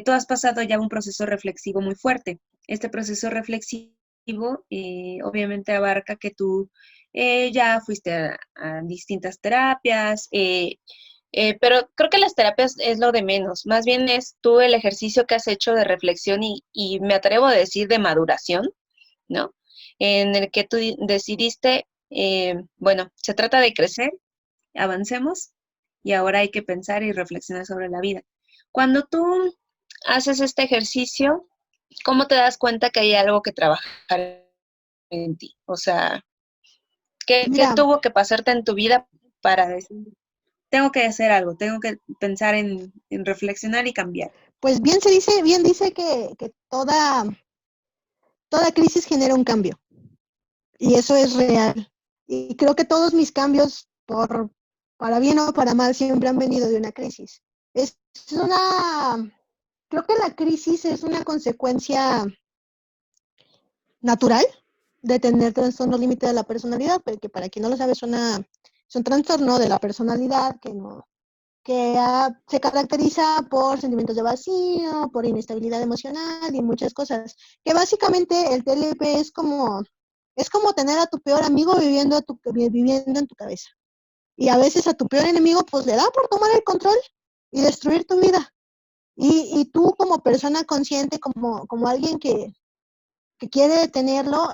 tú has pasado ya un proceso reflexivo muy fuerte. Este proceso reflexivo obviamente abarca que tú ya fuiste a distintas terapias, pero creo que las terapias es lo de menos. Más bien es tú el ejercicio que has hecho de reflexión y me atrevo a decir de maduración, ¿no? En el que tú decidiste, bueno, se trata de crecer, avancemos y ahora hay que pensar y reflexionar sobre la vida. Cuando tú haces este ejercicio, ¿cómo te das cuenta que hay algo que trabajar en ti? O sea, ¿qué Mira, tuvo que pasarte en tu vida para decir, tengo que hacer algo, tengo que pensar en reflexionar y cambiar? pues bien dice que toda crisis genera un cambio. Y eso es real. Y creo que todos mis cambios, para bien o para mal, siempre han venido de una crisis. Es una, creo que la crisis es una consecuencia natural de tener trastorno límite de la personalidad, porque para quien no lo sabe es un trastorno de la personalidad que se caracteriza por sentimientos de vacío, por inestabilidad emocional y muchas cosas. Que básicamente el TLP es como tener a tu peor amigo viviendo en tu cabeza. Y a veces a tu peor enemigo pues le da por tomar el control y destruir tu vida. Y tú como persona consciente, como alguien que quiere detenerlo,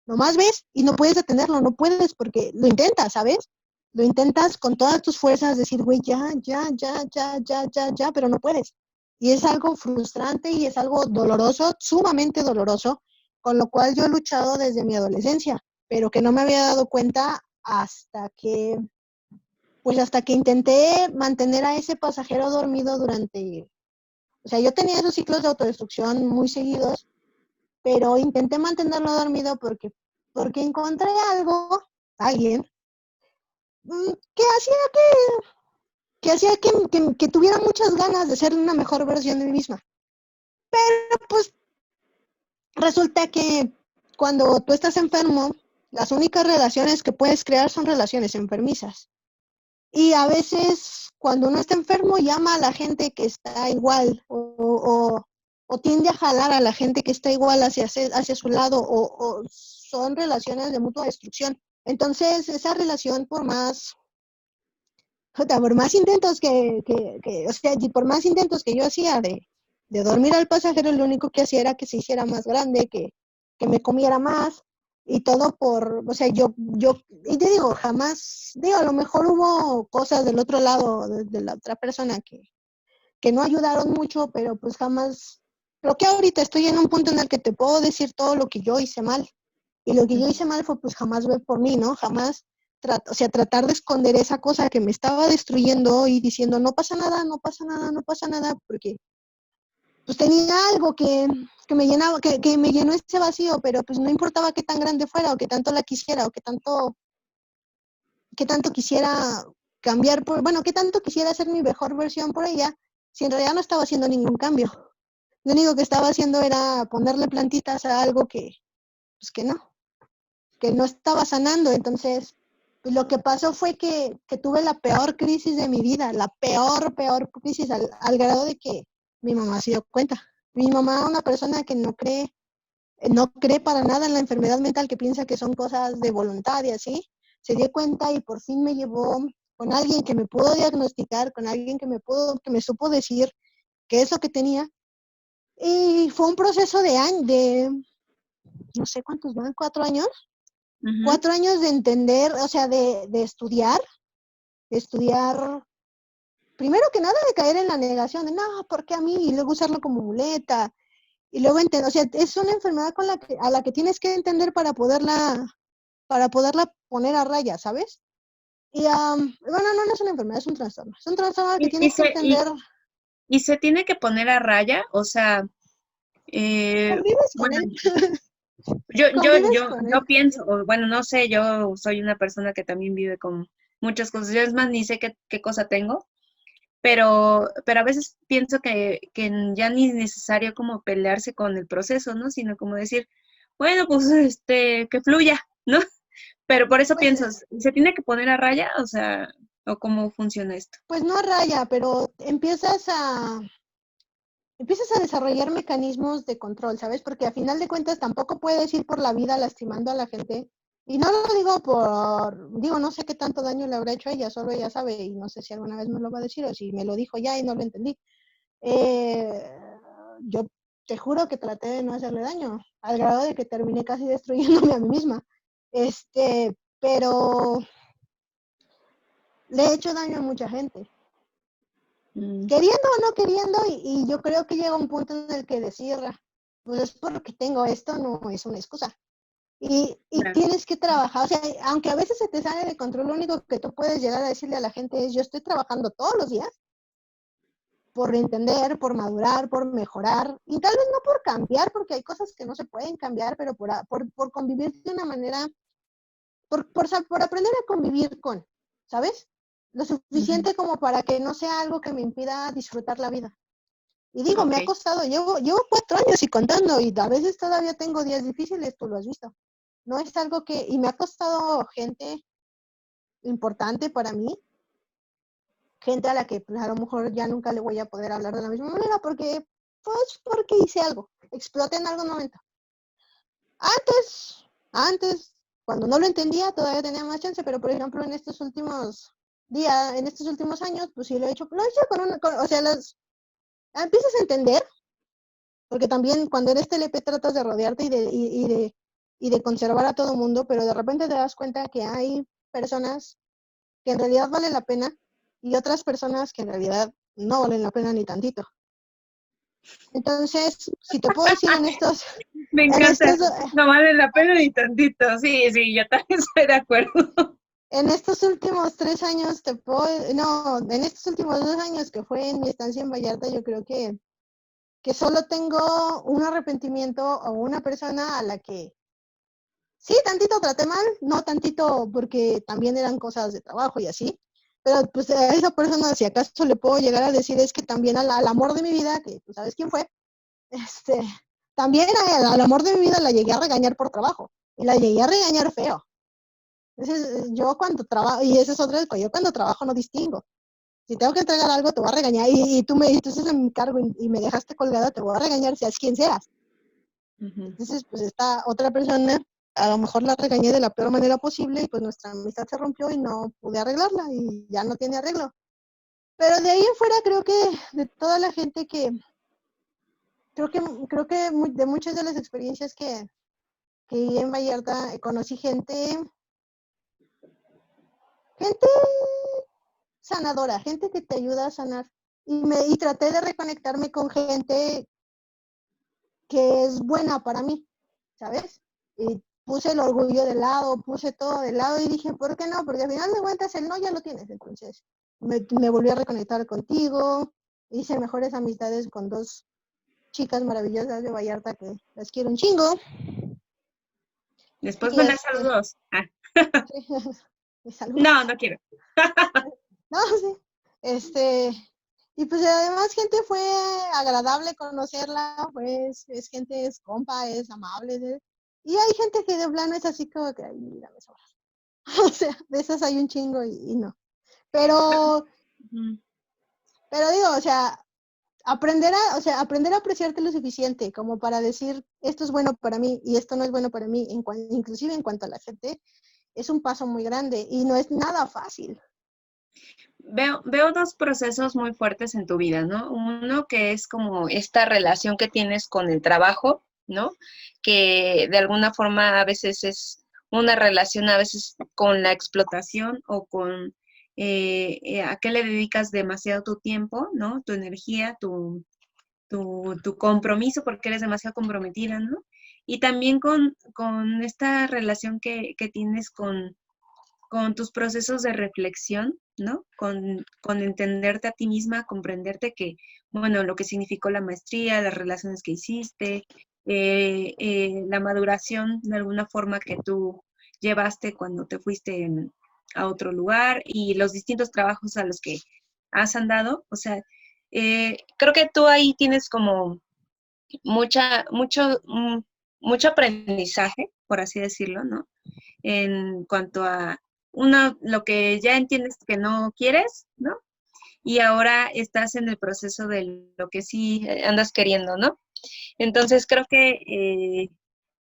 nomás ves y no puedes detenerlo, no puedes porque lo intentas, ¿sabes? Lo intentas con todas tus fuerzas, decir, güey, ya, pero no puedes. Y es algo frustrante y es algo doloroso, sumamente doloroso, con lo cual yo he luchado desde mi adolescencia, pero que no me había dado cuenta hasta que intenté mantener a ese pasajero dormido o sea, yo tenía esos ciclos de autodestrucción muy seguidos, pero intenté mantenerlo dormido porque encontré alguien, que hacía que tuviera muchas ganas de ser una mejor versión de mí misma. Pero pues resulta que cuando tú estás enfermo, las únicas relaciones que puedes crear son relaciones enfermizas. Y a veces cuando uno está enfermo llama a la gente que está igual o tiende a jalar a la gente que está igual hacia su lado o son relaciones de mutua destrucción. Entonces esa relación por más intentos o sea, y por más intentos que yo hacía de dormir al pasajero, lo único que hacía era que se hiciera más grande, que me comiera más. Y todo o sea, y te digo, jamás, digo, a lo mejor hubo cosas del otro lado, de la otra persona que no ayudaron mucho, pero pues jamás, creo que ahorita estoy en un punto en el que te puedo decir todo lo que yo hice mal. Y lo que yo hice mal fue pues jamás ver por mí, ¿no? Jamás, o sea, tratar de esconder esa cosa que me estaba destruyendo y diciendo, no pasa nada, no pasa nada, no pasa nada, porque pues tenía algo que me llenaba, que me llenó ese vacío, pero pues no importaba qué tan grande fuera o qué tanto la quisiera o qué tanto quisiera cambiar, bueno, qué tanto quisiera ser mi mejor versión por ella, si en realidad no estaba haciendo ningún cambio. Lo único que estaba haciendo era ponerle plantitas a algo pues que no estaba sanando. Entonces, pues lo que pasó fue que tuve la peor crisis de mi vida, la peor crisis, al grado de que mi mamá se dio cuenta. Mi mamá, una persona que no cree para nada en la enfermedad mental, que piensa que son cosas de voluntad y así, se dio cuenta y por fin me llevó con alguien que me pudo diagnosticar, con alguien que me supo decir qué es lo que tenía. Y fue un proceso de años, no sé cuántos van, 4 años, Ujú. 4 años de entender, o sea, de estudiar, primero que nada de caer en la negación, de no, ¿por qué a mí? Y luego usarlo como muleta, y luego entender, o sea, es una enfermedad a la que tienes que entender para poderla poner a raya, ¿sabes? Y bueno, no es una enfermedad, es un trastorno que Y, y tienes que se, entender. y se tiene que poner a raya, o sea, eh, Convives con bueno, él, yo, yo, convives yo, con yo él. pienso, o bueno, no sé, yo soy una persona que también vive con muchas cosas. Yo es más, ni sé qué cosa tengo, pero a veces pienso que ya ni es necesario como pelearse con el proceso, ¿no? Sino como decir, bueno, pues que fluya, ¿no? Pero por eso Pues, pienso, ¿se tiene que poner a raya? O sea, ¿o cómo funciona esto? pues no a raya, pero empiezas a desarrollar mecanismos de control, ¿sabes? Porque a final de cuentas tampoco puedes ir por la vida lastimando a la gente. Y no lo digo digo, no sé qué tanto daño le habrá hecho a ella, solo ella sabe, y no sé si alguna vez me lo va a decir o si me lo dijo ya y no lo entendí. Eh, yo te juro que traté de no hacerle daño, al grado de que terminé casi destruyéndome a mí misma. Pero le he hecho daño a mucha gente, Mm, queriendo o no queriendo, y yo creo que llega un punto en el que decir, pues es porque tengo esto, no es una excusa. Y claro. tienes que trabajar, o sea, aunque a veces se te sale de control, lo único que tú puedes llegar a decirle a la gente es, yo estoy trabajando todos los días por entender, por madurar, por mejorar, y tal vez no por cambiar, porque hay cosas que no se pueden cambiar, pero por convivir de una manera, por aprender a convivir con, ¿sabes? Lo Ujú. suficiente como para que no sea algo que me impida disfrutar la vida. Y digo, me Ok. ha costado, llevo 4 años y contando, y a veces todavía tengo días difíciles, tú lo has visto. No es algo y me ha costado gente importante para mí, gente a la que pues, a lo mejor ya nunca le voy a poder hablar de la misma manera porque hice algo, exploté en algún momento. Antes, cuando no lo entendía, todavía tenía más chance, pero por ejemplo en estos últimos días, en estos últimos años, pues sí lo he hecho o sea, empiezas a entender, porque también cuando eres TLP tratas de rodearte y de conservar a todo mundo, pero de repente te das cuenta que hay personas que en realidad valen la pena y otras personas que en realidad no valen la pena ni tantito. Entonces, si te puedo decir Me en encanta. estos, No vale la pena ni tantito. Sí, sí, yo también estoy de acuerdo. en estos últimos 3 años no, en estos últimos 2 años que fue en mi estancia en Vallarta, yo creo que solo tengo un arrepentimiento o una persona a la que sí, tantito traté mal, no tantito porque también eran cosas de trabajo y así, pero pues a esa persona si acaso le puedo llegar a decir es que también al amor de mi vida, que tú sabes quién fue, este, también al amor de mi vida la llegué a regañar por trabajo y la llegué a regañar feo. Entonces yo cuando trabajo, y ese es otro, yo cuando trabajo no distingo. Si tengo que entregar algo, te voy a regañar tú estás en mi cargo y me dejaste colgada, te voy a regañar seas quien seas. Ujú. Entonces, pues esta otra persona, a lo mejor la regañé de la peor manera posible y pues nuestra amistad se rompió y no pude arreglarla y ya no tiene arreglo. Pero de ahí en fuera creo que de toda la gente creo que de muchas de las experiencias que viví en Vallarta, conocí gente sanadora, gente que te ayuda a sanar. Y traté de reconectarme con gente que es buena para mí, ¿sabes? Y puse el orgullo de lado, puse todo de lado y dije, ¿por qué no? Porque al final de cuentas el no ya lo tienes. Entonces me volví a reconectar contigo, hice mejores amistades con dos chicas maravillosas de Vallarta que las quiero un chingo. Después Y mandar saludos. Ah, saludos. no, no quiero. No, sí. Y pues además gente fue agradable conocerla, pues es gente, es compa, es amable. Y hay gente que de plano es así como que, ay, mira, me sobra. O sea, de esas hay un chingo y no. Pero, Mm. pero digo, aprender a apreciarte lo suficiente como para decir esto es bueno para mí y esto no es bueno para mí, inclusive en cuanto a la gente, es un paso muy grande y no es nada fácil. Veo dos procesos muy fuertes en tu vida, ¿no? Uno que es como esta relación que tienes con el trabajo, ¿no? Que de alguna forma a veces es una relación, a veces con la explotación o con a qué le dedicas demasiado tu tiempo, ¿no? Tu energía, tu compromiso, porque eres demasiado comprometida, ¿no? Y también con esta relación que tienes con tus procesos de reflexión, ¿no? Con entenderte a ti misma, comprenderte que, bueno, lo que significó la maestría, las relaciones que hiciste, la maduración de alguna forma que tú llevaste cuando te fuiste a otro lugar y los distintos trabajos a los que has andado. O sea, creo que tú ahí tienes como mucho aprendizaje, por así decirlo, ¿no? En cuanto a lo que ya entiendes que no quieres, ¿no? Y ahora estás en el proceso de lo que sí andas queriendo, ¿no? Entonces creo que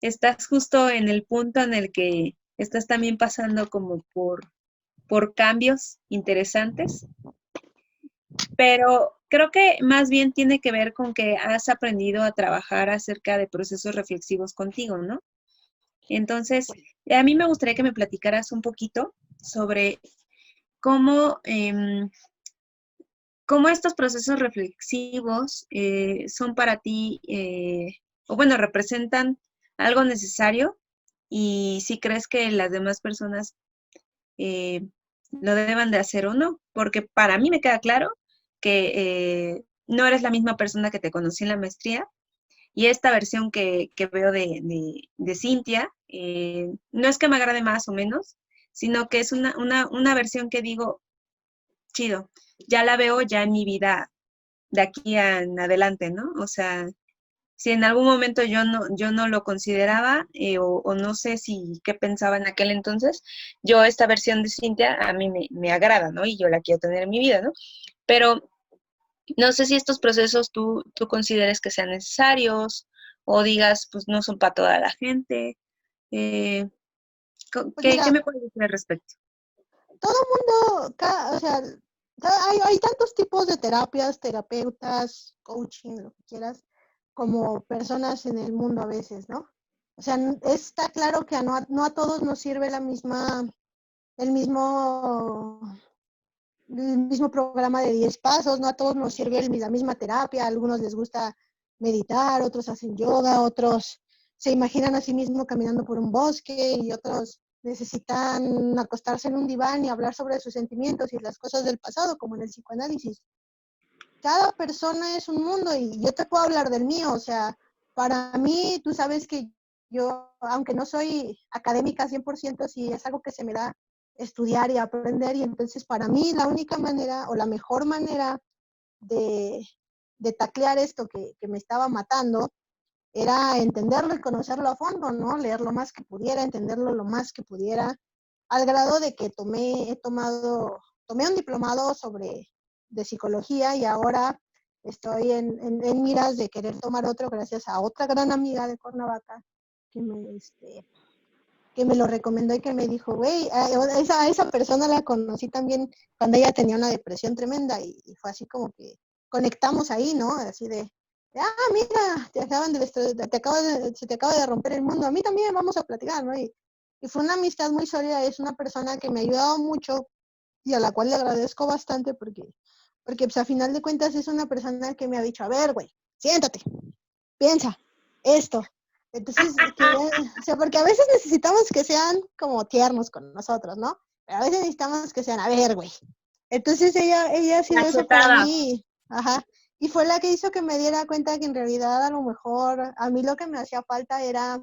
estás justo en el punto en el que estás también pasando como por cambios interesantes, pero creo que más bien tiene que ver con que has aprendido a trabajar acerca de procesos reflexivos contigo, ¿no? Entonces, a mí me gustaría que me platicaras un poquito sobre cómo, cómo estos procesos reflexivos son para ti, o bueno, representan algo necesario y si crees que las demás personas eh, lo deban de hacer o no, porque para mí me queda claro que no eres la misma persona que te conocí en la maestría y esta versión que veo de Cintia, no es que me agrade más o menos, sino que es una versión que digo, chido, ya la veo ya en mi vida de aquí en adelante, ¿no? O sea, si en algún momento yo no lo consideraba o no sé si qué pensaba en aquel entonces, yo esta versión de Cintia a mí me agrada, ¿no? Y yo la quiero tener en mi vida, ¿no? Pero no sé si estos procesos tú consideres que sean necesarios o digas, pues no son para toda la gente. Eh, Pues mira, ¿Qué me puedes decir al respecto? todo mundo, o sea, hay tantos tipos de terapias, terapeutas, coaching, lo que quieras, como personas en el mundo a veces, ¿no? O sea, está claro que no a todos nos sirve el mismo, el mismo programa de 10 pasos, no a todos nos sirve la misma terapia, a algunos les gusta meditar, otros hacen yoga, otros se imaginan a sí mismos caminando por un bosque y otros necesitan acostarse en un diván y hablar sobre sus sentimientos y las cosas del pasado, como en el psicoanálisis. Cada persona es un mundo y yo te puedo hablar del mío, o sea, para mí, tú sabes que yo, aunque no soy académica 100%, sí es algo que se me da estudiar y aprender y entonces para mí la única manera o la mejor manera de, de taclear esto que me estaba matando era entenderlo y conocerlo a fondo, ¿no? Leer lo más que pudiera, entenderlo lo más que pudiera, al grado de que tomé un diplomado de psicología y ahora estoy en miras de querer tomar otro gracias a otra gran amiga de Cuernavaca que que me lo recomendó y que me dijo, güey, a esa persona la conocí también cuando ella tenía una depresión tremenda y fue así como que conectamos ahí, ¿no? Así de, Mira, se te acaba de romper el mundo, a mí también vamos a platicar, ¿no? Y fue una amistad muy sólida, es una persona que me ha ayudado mucho y a la cual le agradezco bastante porque pues a final de cuentas es una persona que me ha dicho, a ver, güey, siéntate, piensa, esto. Entonces, o sea, porque a veces necesitamos que sean como tiernos con nosotros, ¿no? Pero a veces necesitamos que sean, a ver, güey. Entonces ella ha sido eso para Cachetada. mí, ajá. Y fue la que hizo que me diera cuenta que en realidad a lo mejor a mí lo que me hacía falta era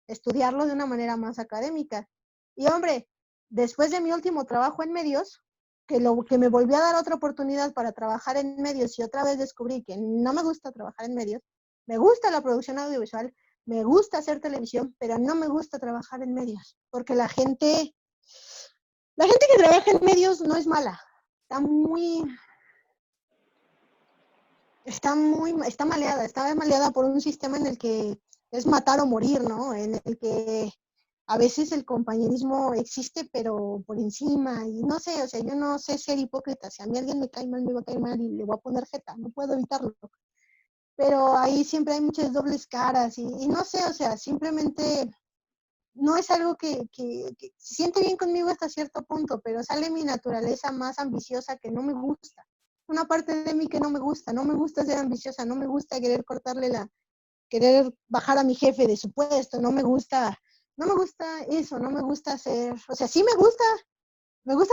estudiarlo de una manera más académica. Y hombre, después de mi último trabajo en medios, que me volví a dar otra oportunidad para trabajar en medios y otra vez descubrí que no me gusta trabajar en medios, me gusta la producción audiovisual, me gusta hacer televisión, pero no me gusta trabajar en medios, porque la gente que trabaja en medios no es mala, está muy, está maleada por un sistema en el que es matar o morir, ¿no? En el que a veces el compañerismo existe, pero por encima, y no sé, o sea, yo no sé ser hipócrita, si a mí alguien me cae mal, me va a caer mal y le voy a poner jeta, no puedo evitarlo, pero ahí siempre hay muchas dobles caras y no sé, o sea, simplemente no es algo que se siente bien conmigo hasta cierto punto, pero sale mi naturaleza más ambiciosa que no me gusta. Una parte de mí que no me gusta ser ambiciosa, no me gusta querer bajar a mi jefe de su puesto, no me gusta eso, no me gusta hacer, o sea, sí me gusta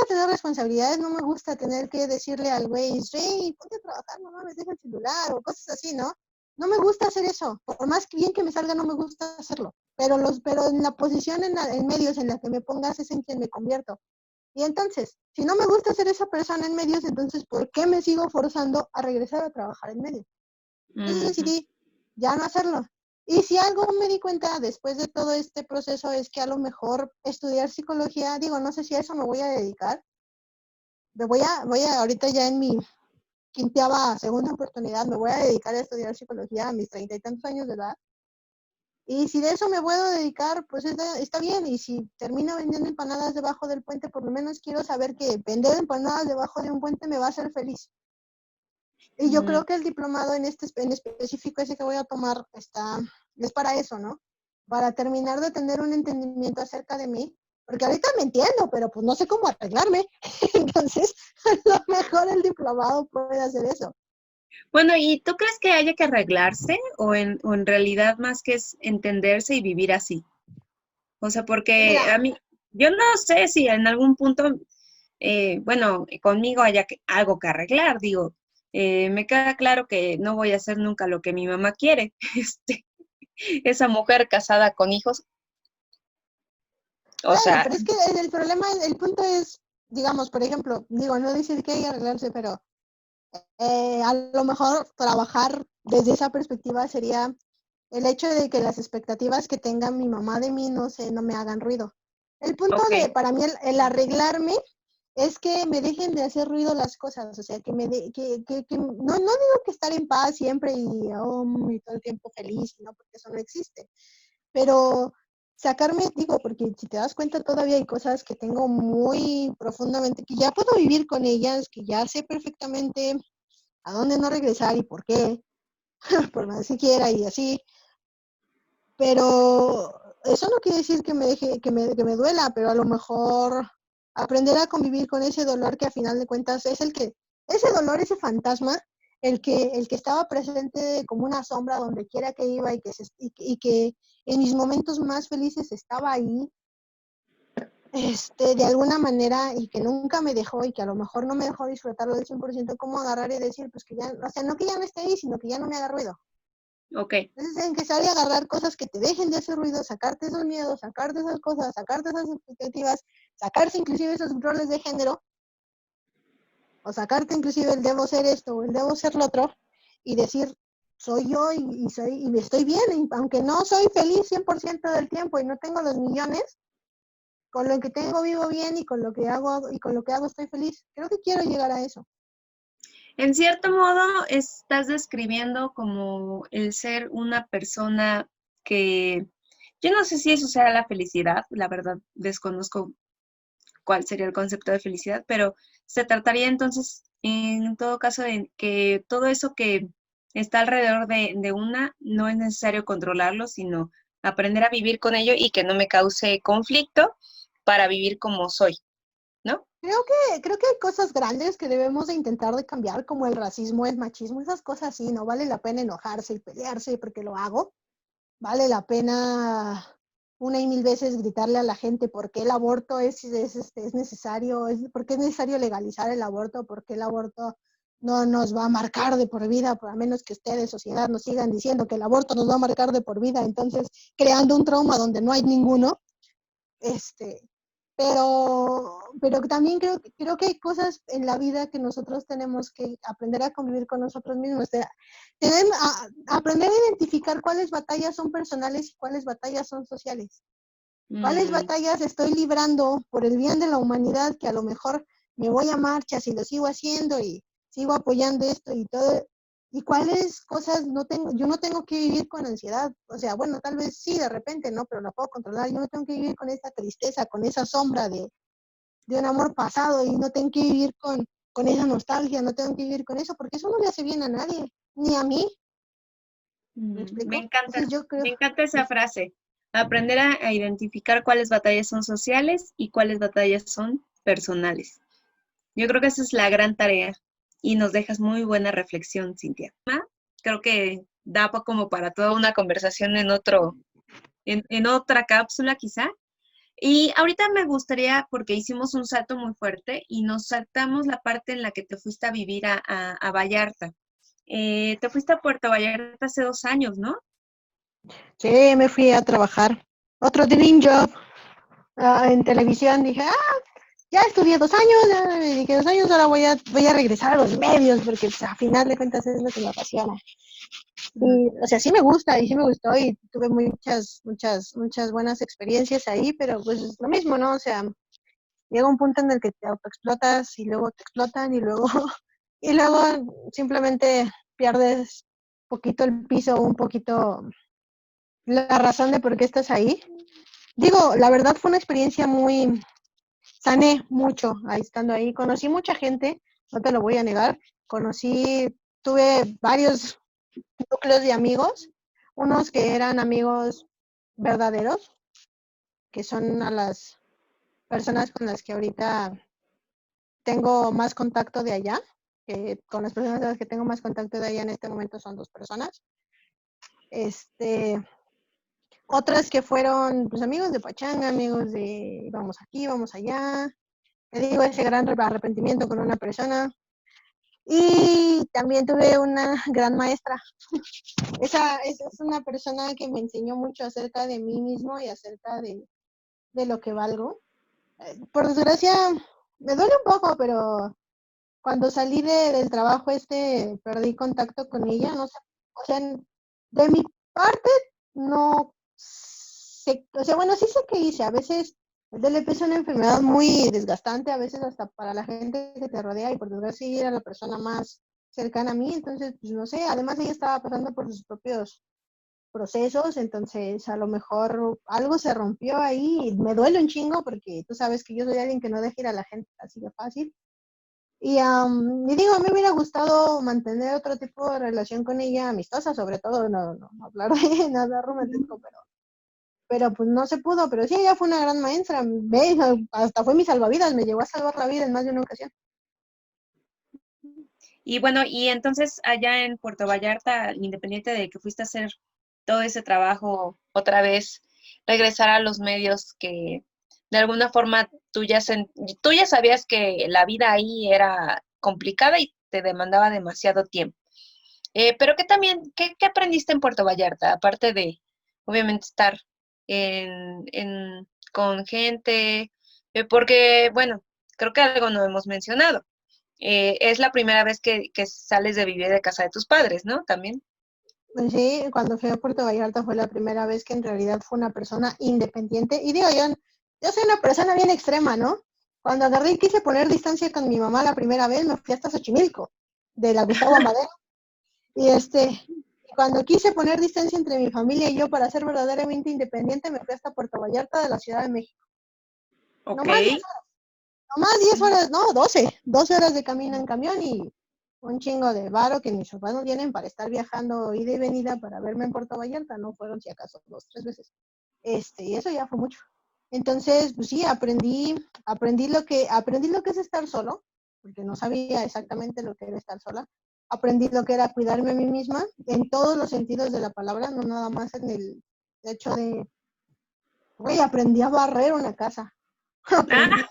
tener responsabilidades, no me gusta tener que decirle al güey, hey, ponte a trabajar, no mames, deja el celular, o cosas así, ¿no? No me gusta hacer eso, por más que bien que me salga, no me gusta hacerlo, pero en la posición en medios en la que me pongas es en quien me convierto. Y entonces, si no me gusta ser esa persona en medios, entonces, ¿por qué me sigo forzando a regresar a trabajar en medios? Entonces Ujú. decidí ya no hacerlo. Y si algo me di cuenta después de todo este proceso es que a lo mejor estudiar psicología, digo, no sé si a eso me voy a dedicar. Ahorita ya en mi quinteava segunda oportunidad, me voy a dedicar a estudiar psicología a mis 30 y tantos años de edad. Y si de eso me puedo dedicar, pues está bien. Y si termino vendiendo empanadas debajo del puente, por lo menos quiero saber que vender empanadas debajo de un puente me va a hacer feliz. Y yo Mm. creo que el diplomado en específico ese que voy a tomar es para eso, ¿no? Para terminar de tener un entendimiento acerca de mí, porque ahorita me entiendo, pero pues no sé cómo arreglarme. Entonces, a lo mejor el diplomado puede hacer eso. Bueno, ¿y tú crees que haya que arreglarse o en realidad más que es entenderse y vivir así? O sea, Pues mira, porque a mí, yo no sé si en algún punto, bueno, conmigo haya algo que arreglar, digo, me queda claro que no voy a hacer nunca lo que mi mamá quiere, esa mujer casada con hijos, o bueno, sea, pero es que el problema, el punto es, digamos, por ejemplo, digo, no decir que hay que arreglarse, pero a lo mejor trabajar desde esa perspectiva sería el hecho de que las expectativas que tenga mi mamá de mí no me hagan ruido. El punto ok. para mí, el arreglarme es que me dejen de hacer ruido las cosas, o sea, no digo que estar en paz siempre y todo el tiempo feliz, ¿no? Porque eso no existe, pero sacarme, digo, porque si te das cuenta todavía hay cosas que tengo muy profundamente, que ya puedo vivir con ellas, que ya sé perfectamente a dónde no regresar y por qué, por más que quiera y así, pero eso no quiere decir que me deje, que me duela, pero a lo mejor aprender a convivir con ese dolor que a final de cuentas es ese dolor, ese fantasma, el que estaba presente como una sombra donde quiera que iba y que en mis momentos más felices estaba ahí, de alguna manera y que nunca me dejó y que a lo mejor no me dejó disfrutarlo del 100%, cómo agarrar y decir, pues que ya, o sea, no que ya no esté ahí, sino que ya no me haga ruido. Ok. Entonces, en que sale a agarrar cosas que te dejen de hacer ruido, sacarte esos miedos, sacarte esas cosas, sacarte esas expectativas, sacarse inclusive esos roles de género, o sacarte inclusive el debo ser esto o el debo ser lo otro, y decir, soy yo y me estoy bien, y aunque no soy feliz 100% del tiempo y no tengo los millones, con lo que tengo vivo bien y con lo que hago estoy feliz. Creo que quiero llegar a eso. En cierto modo, estás describiendo como el ser una persona que, yo no sé si eso sea la felicidad, la verdad desconozco cuál sería el concepto de felicidad, pero se trataría entonces, en todo caso, de que todo eso está alrededor de una, no es necesario controlarlo, sino aprender a vivir con ello y que no me cause conflicto para vivir como soy, ¿no? Creo que hay cosas grandes que debemos de intentar de cambiar, como el racismo, el machismo, esas cosas sí, no vale la pena enojarse y pelearse porque lo hago. Vale la pena una y mil veces gritarle a la gente por qué el aborto es necesario, por qué es necesario legalizar el aborto, por qué el aborto no nos va a marcar de por vida, por a menos que ustedes, sociedad, nos sigan diciendo que el aborto nos va a marcar de por vida, entonces creando un trauma donde no hay ninguno. Este, pero también creo que hay cosas en la vida que nosotros tenemos que aprender a convivir con nosotros mismos. O sea, aprender a identificar cuáles batallas son personales y cuáles batallas son sociales. ¿Cuáles Mm, batallas estoy librando por el bien de la humanidad que a lo mejor me voy a marchas y lo sigo haciendo y sigo apoyando esto y todo? ¿Y cuáles cosas no tengo? Yo no tengo que vivir con ansiedad. O sea, bueno, tal vez sí, de repente, ¿no? Pero la puedo controlar. Yo no tengo que vivir con esa tristeza, con esa sombra de un amor pasado y no tengo que vivir con esa nostalgia, no tengo que vivir con eso porque eso no le hace bien a nadie, ni a mí. ¿Me Me explico? Entonces encanta, yo creo, me encanta esa frase. Aprender a identificar cuáles batallas son sociales y cuáles batallas son personales. Yo creo que esa es la gran tarea y nos dejas muy buena reflexión, Cintia. Creo que da como para toda una conversación en otra cápsula quizá. Y ahorita me gustaría, porque hicimos un salto muy fuerte y nos saltamos la parte en la que te fuiste a vivir a Vallarta. Te fuiste a Puerto Vallarta hace 2 años, ¿no? sí, me fui a trabajar. Otro dream job en televisión. Dije, ya estudié 2 años, ya me dediqué 2 años, ahora voy a regresar a los medios, porque pues, a final de cuentas es lo que me apasiona. Ujú. Y, o sea, sí me gusta y sí me gustó y tuve muchas buenas experiencias ahí, pero pues es lo mismo, ¿no? O sea, llega un punto en el que te autoexplotas y luego te explotan y luego, y luego simplemente pierdes un poquito el piso, un poquito la razón de por qué estás ahí. Digo, la verdad fue una experiencia muy, sané mucho ahí estando ahí, conocí mucha gente, no te lo voy a negar, tuve varios núcleos de amigos, unos que eran amigos verdaderos, que son a las personas con las que ahorita tengo más contacto de allá, que con las personas con las que tengo más contacto de allá en este momento son 2 personas. Este, otras que fueron pues amigos de pachanga, amigos de vamos aquí, vamos allá. Te digo ese gran arrepentimiento con una persona. Y también tuve una gran maestra. Esa es una persona que me enseñó mucho acerca de mí mismo y acerca de lo que valgo. Por desgracia, me duele un poco, pero cuando salí del trabajo perdí contacto con ella. No sé, o sea, de mi parte, no sé, o sea, bueno, sí sé qué hice. A veces el DLP es una enfermedad muy desgastante, a veces hasta para la gente que te rodea, y por desgracia ella era la persona más cercana a mí, entonces, pues no sé, además ella estaba pasando por sus propios procesos, entonces a lo mejor algo se rompió ahí y me duele un chingo porque tú sabes que yo soy alguien que no deja ir a la gente así de fácil. Y digo, a mí me hubiera gustado mantener otro tipo de relación con ella, amistosa sobre todo, no hablar de nada romántico, pero pues no se pudo, pero sí, ella fue una gran maestra, ve, hasta fue mi salvavidas, me llegó a salvar la vida en más de una ocasión. Y bueno, y entonces allá en Puerto Vallarta, independiente de que fuiste a hacer todo ese trabajo otra vez, regresar a los medios que de alguna forma tú ya sabías que la vida ahí era complicada y te demandaba demasiado tiempo. Pero ¿qué aprendiste en Puerto Vallarta? Aparte de, obviamente, estar con gente, porque, bueno, creo que algo no hemos mencionado. Es la primera vez que sales de vivir de casa de tus padres, ¿no? También. Pues sí, cuando fui a Puerto Vallarta fue la primera vez que en realidad fue una persona independiente. Y digo, yo soy una persona bien extrema, ¿no? Cuando agarré y quise poner distancia con mi mamá la primera vez, me fui hasta Xochimilco, de la Gustavo Amadero. Y cuando quise poner distancia entre mi familia y yo para ser verdaderamente independiente, me fui hasta Puerto Vallarta de la Ciudad de México. No Ok. más 10 horas, no más 10 horas, no, 12 horas de camino en camión un chingo de varo que mis papás no tienen para estar viajando ida y venida para verme en Puerto Vallarta, no fueron si acaso 2, 3 veces. Y eso ya fue mucho. Entonces, pues sí, aprendí lo que es estar solo, porque no sabía exactamente lo que era estar sola. Aprendí lo que era cuidarme a mí misma en todos los sentidos de la palabra, no nada más en el hecho de, güey, aprendí a barrer una casa. aprendí,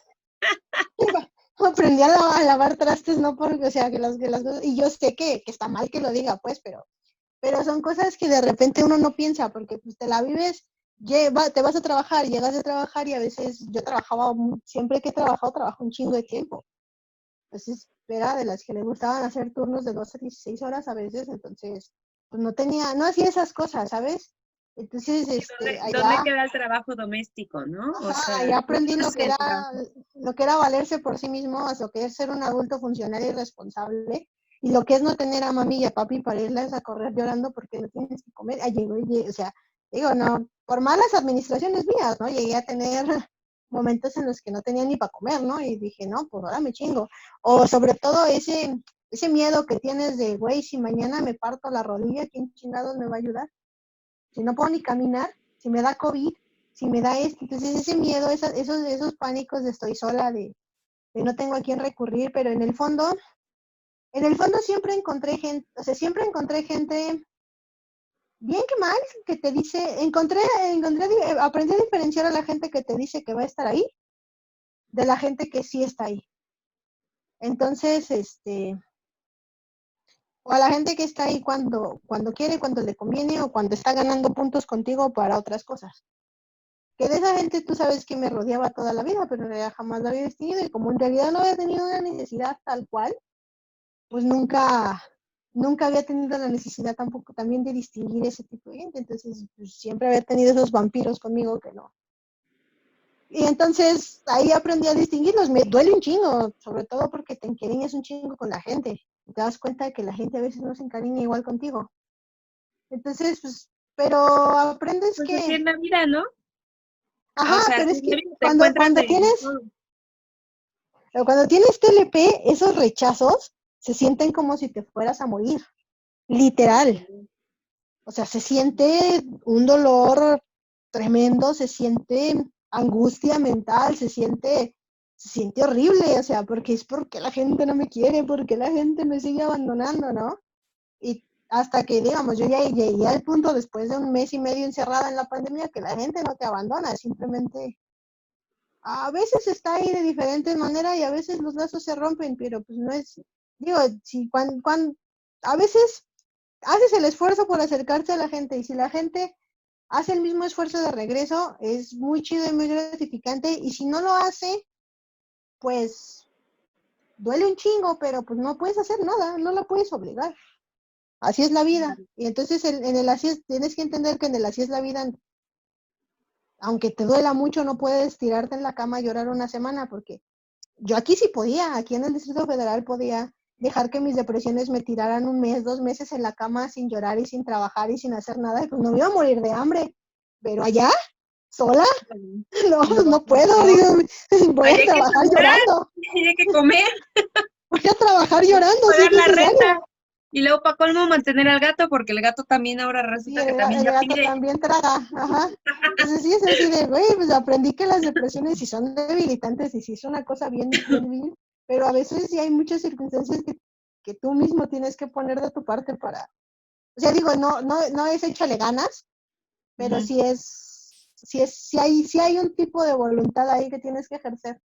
Ah, aprendí a lavar trastes, no porque, o sea, que las cosas, y yo sé que está mal que lo diga, pues, pero son cosas que de repente uno no piensa, porque pues te la vives, te vas a trabajar, llegas a trabajar y a veces yo trabajaba, siempre que he trabajado, trabajo un chingo de tiempo. Entonces era de las que le gustaban hacer turnos de 12 a 16 horas a veces, entonces pues no hacía esas cosas, ¿sabes? Entonces, ¿dónde allá, queda el trabajo doméstico, no? O ajá, sea, allá ¿dónde aprendí hace el trabajo? lo que era valerse por sí mismo, lo que es ser un adulto funcional y responsable, y lo que es no tener a mami y a papi para irles a correr llorando porque no tienes que comer. O sea, digo, no, por malas administraciones mías, ¿no? Llegué a tener momentos en los que no tenía ni para comer, ¿no? Y dije, no, pues ahora me chingo. O sobre todo ese miedo que tienes de, güey, si mañana me parto la rodilla, ¿quién chingados me va a ayudar? Si no puedo ni caminar, si me da COVID, si me da esto. Entonces ese miedo, esos pánicos de estoy sola, de no tengo a quién recurrir, pero en el fondo siempre encontré gente, o sea, siempre encontré gente, bien que mal, que te dice, aprendí a diferenciar a la gente que te dice que va a estar ahí, de la gente que sí está ahí. Entonces, o a la gente que está ahí cuando quiere, cuando le conviene, o cuando está ganando puntos contigo para otras cosas. Que de esa gente tú sabes que me rodeaba toda la vida, pero en realidad jamás la había distinguido, y como en realidad no había tenido una necesidad tal cual, pues nunca había tenido la necesidad tampoco también de distinguir ese tipo de gente. Entonces pues, siempre había tenido esos vampiros conmigo que no. Y entonces ahí aprendí a distinguirlos. Me duele un chingo, sobre todo porque te encariñas un chingo con la gente. Te das cuenta de que la gente a veces no se encariña igual contigo. Entonces, pues, pero aprendes Pues así que, es la vida, ¿no? ajá, O sea, pero así es es la que vida, te encuentras de todo. pero cuando tienes TLP, esos rechazos se sienten como si te fueras a morir, literal. O sea, se siente un dolor tremendo, se siente angustia mental, se siente horrible, o sea, porque es porque la gente no me quiere, porque la gente me sigue abandonando, ¿no? Y hasta que, digamos, yo ya llegué al punto después de un mes y medio encerrada en la pandemia que la gente no te abandona, simplemente a veces está ahí de diferentes maneras y a veces los lazos se rompen, pero pues no es, digo, si a veces haces el esfuerzo por acercarte a la gente y si la gente hace el mismo esfuerzo de regreso, es muy chido y muy gratificante, y si no lo hace, pues duele un chingo, pero pues no puedes hacer nada, no la puedes obligar. Así es la vida. Y entonces en el así es, tienes que entender que en el así es la vida, aunque te duela mucho, no puedes tirarte en la cama y llorar una semana, porque yo aquí sí podía, aquí en el Distrito Federal podía dejar que mis depresiones me tiraran un mes, 2 meses en la cama sin llorar y sin trabajar y sin hacer nada, y pues no me iba a morir de hambre. Pero allá, sola, no, No, no pues puedo, no. digo, voy a Allá hay que trabajar trabajar, llorando, hay que comer, voy a trabajar hay que llorando si es pagar la renta. necesario. Y luego, para colmo, mantener al gato, porque el gato también ahora Sí, resulta que también el ya gato pide. también traga, ajá. Entonces sí, es así de, güey, pues aprendí que las depresiones sí son debilitantes y sí es una cosa bien, bien, bien, pero a veces sí hay muchas circunstancias que tú mismo tienes que poner de tu parte para, o sea, digo, no es échale ganas, pero Ujú. sí hay un tipo de voluntad ahí que tienes que ejercer.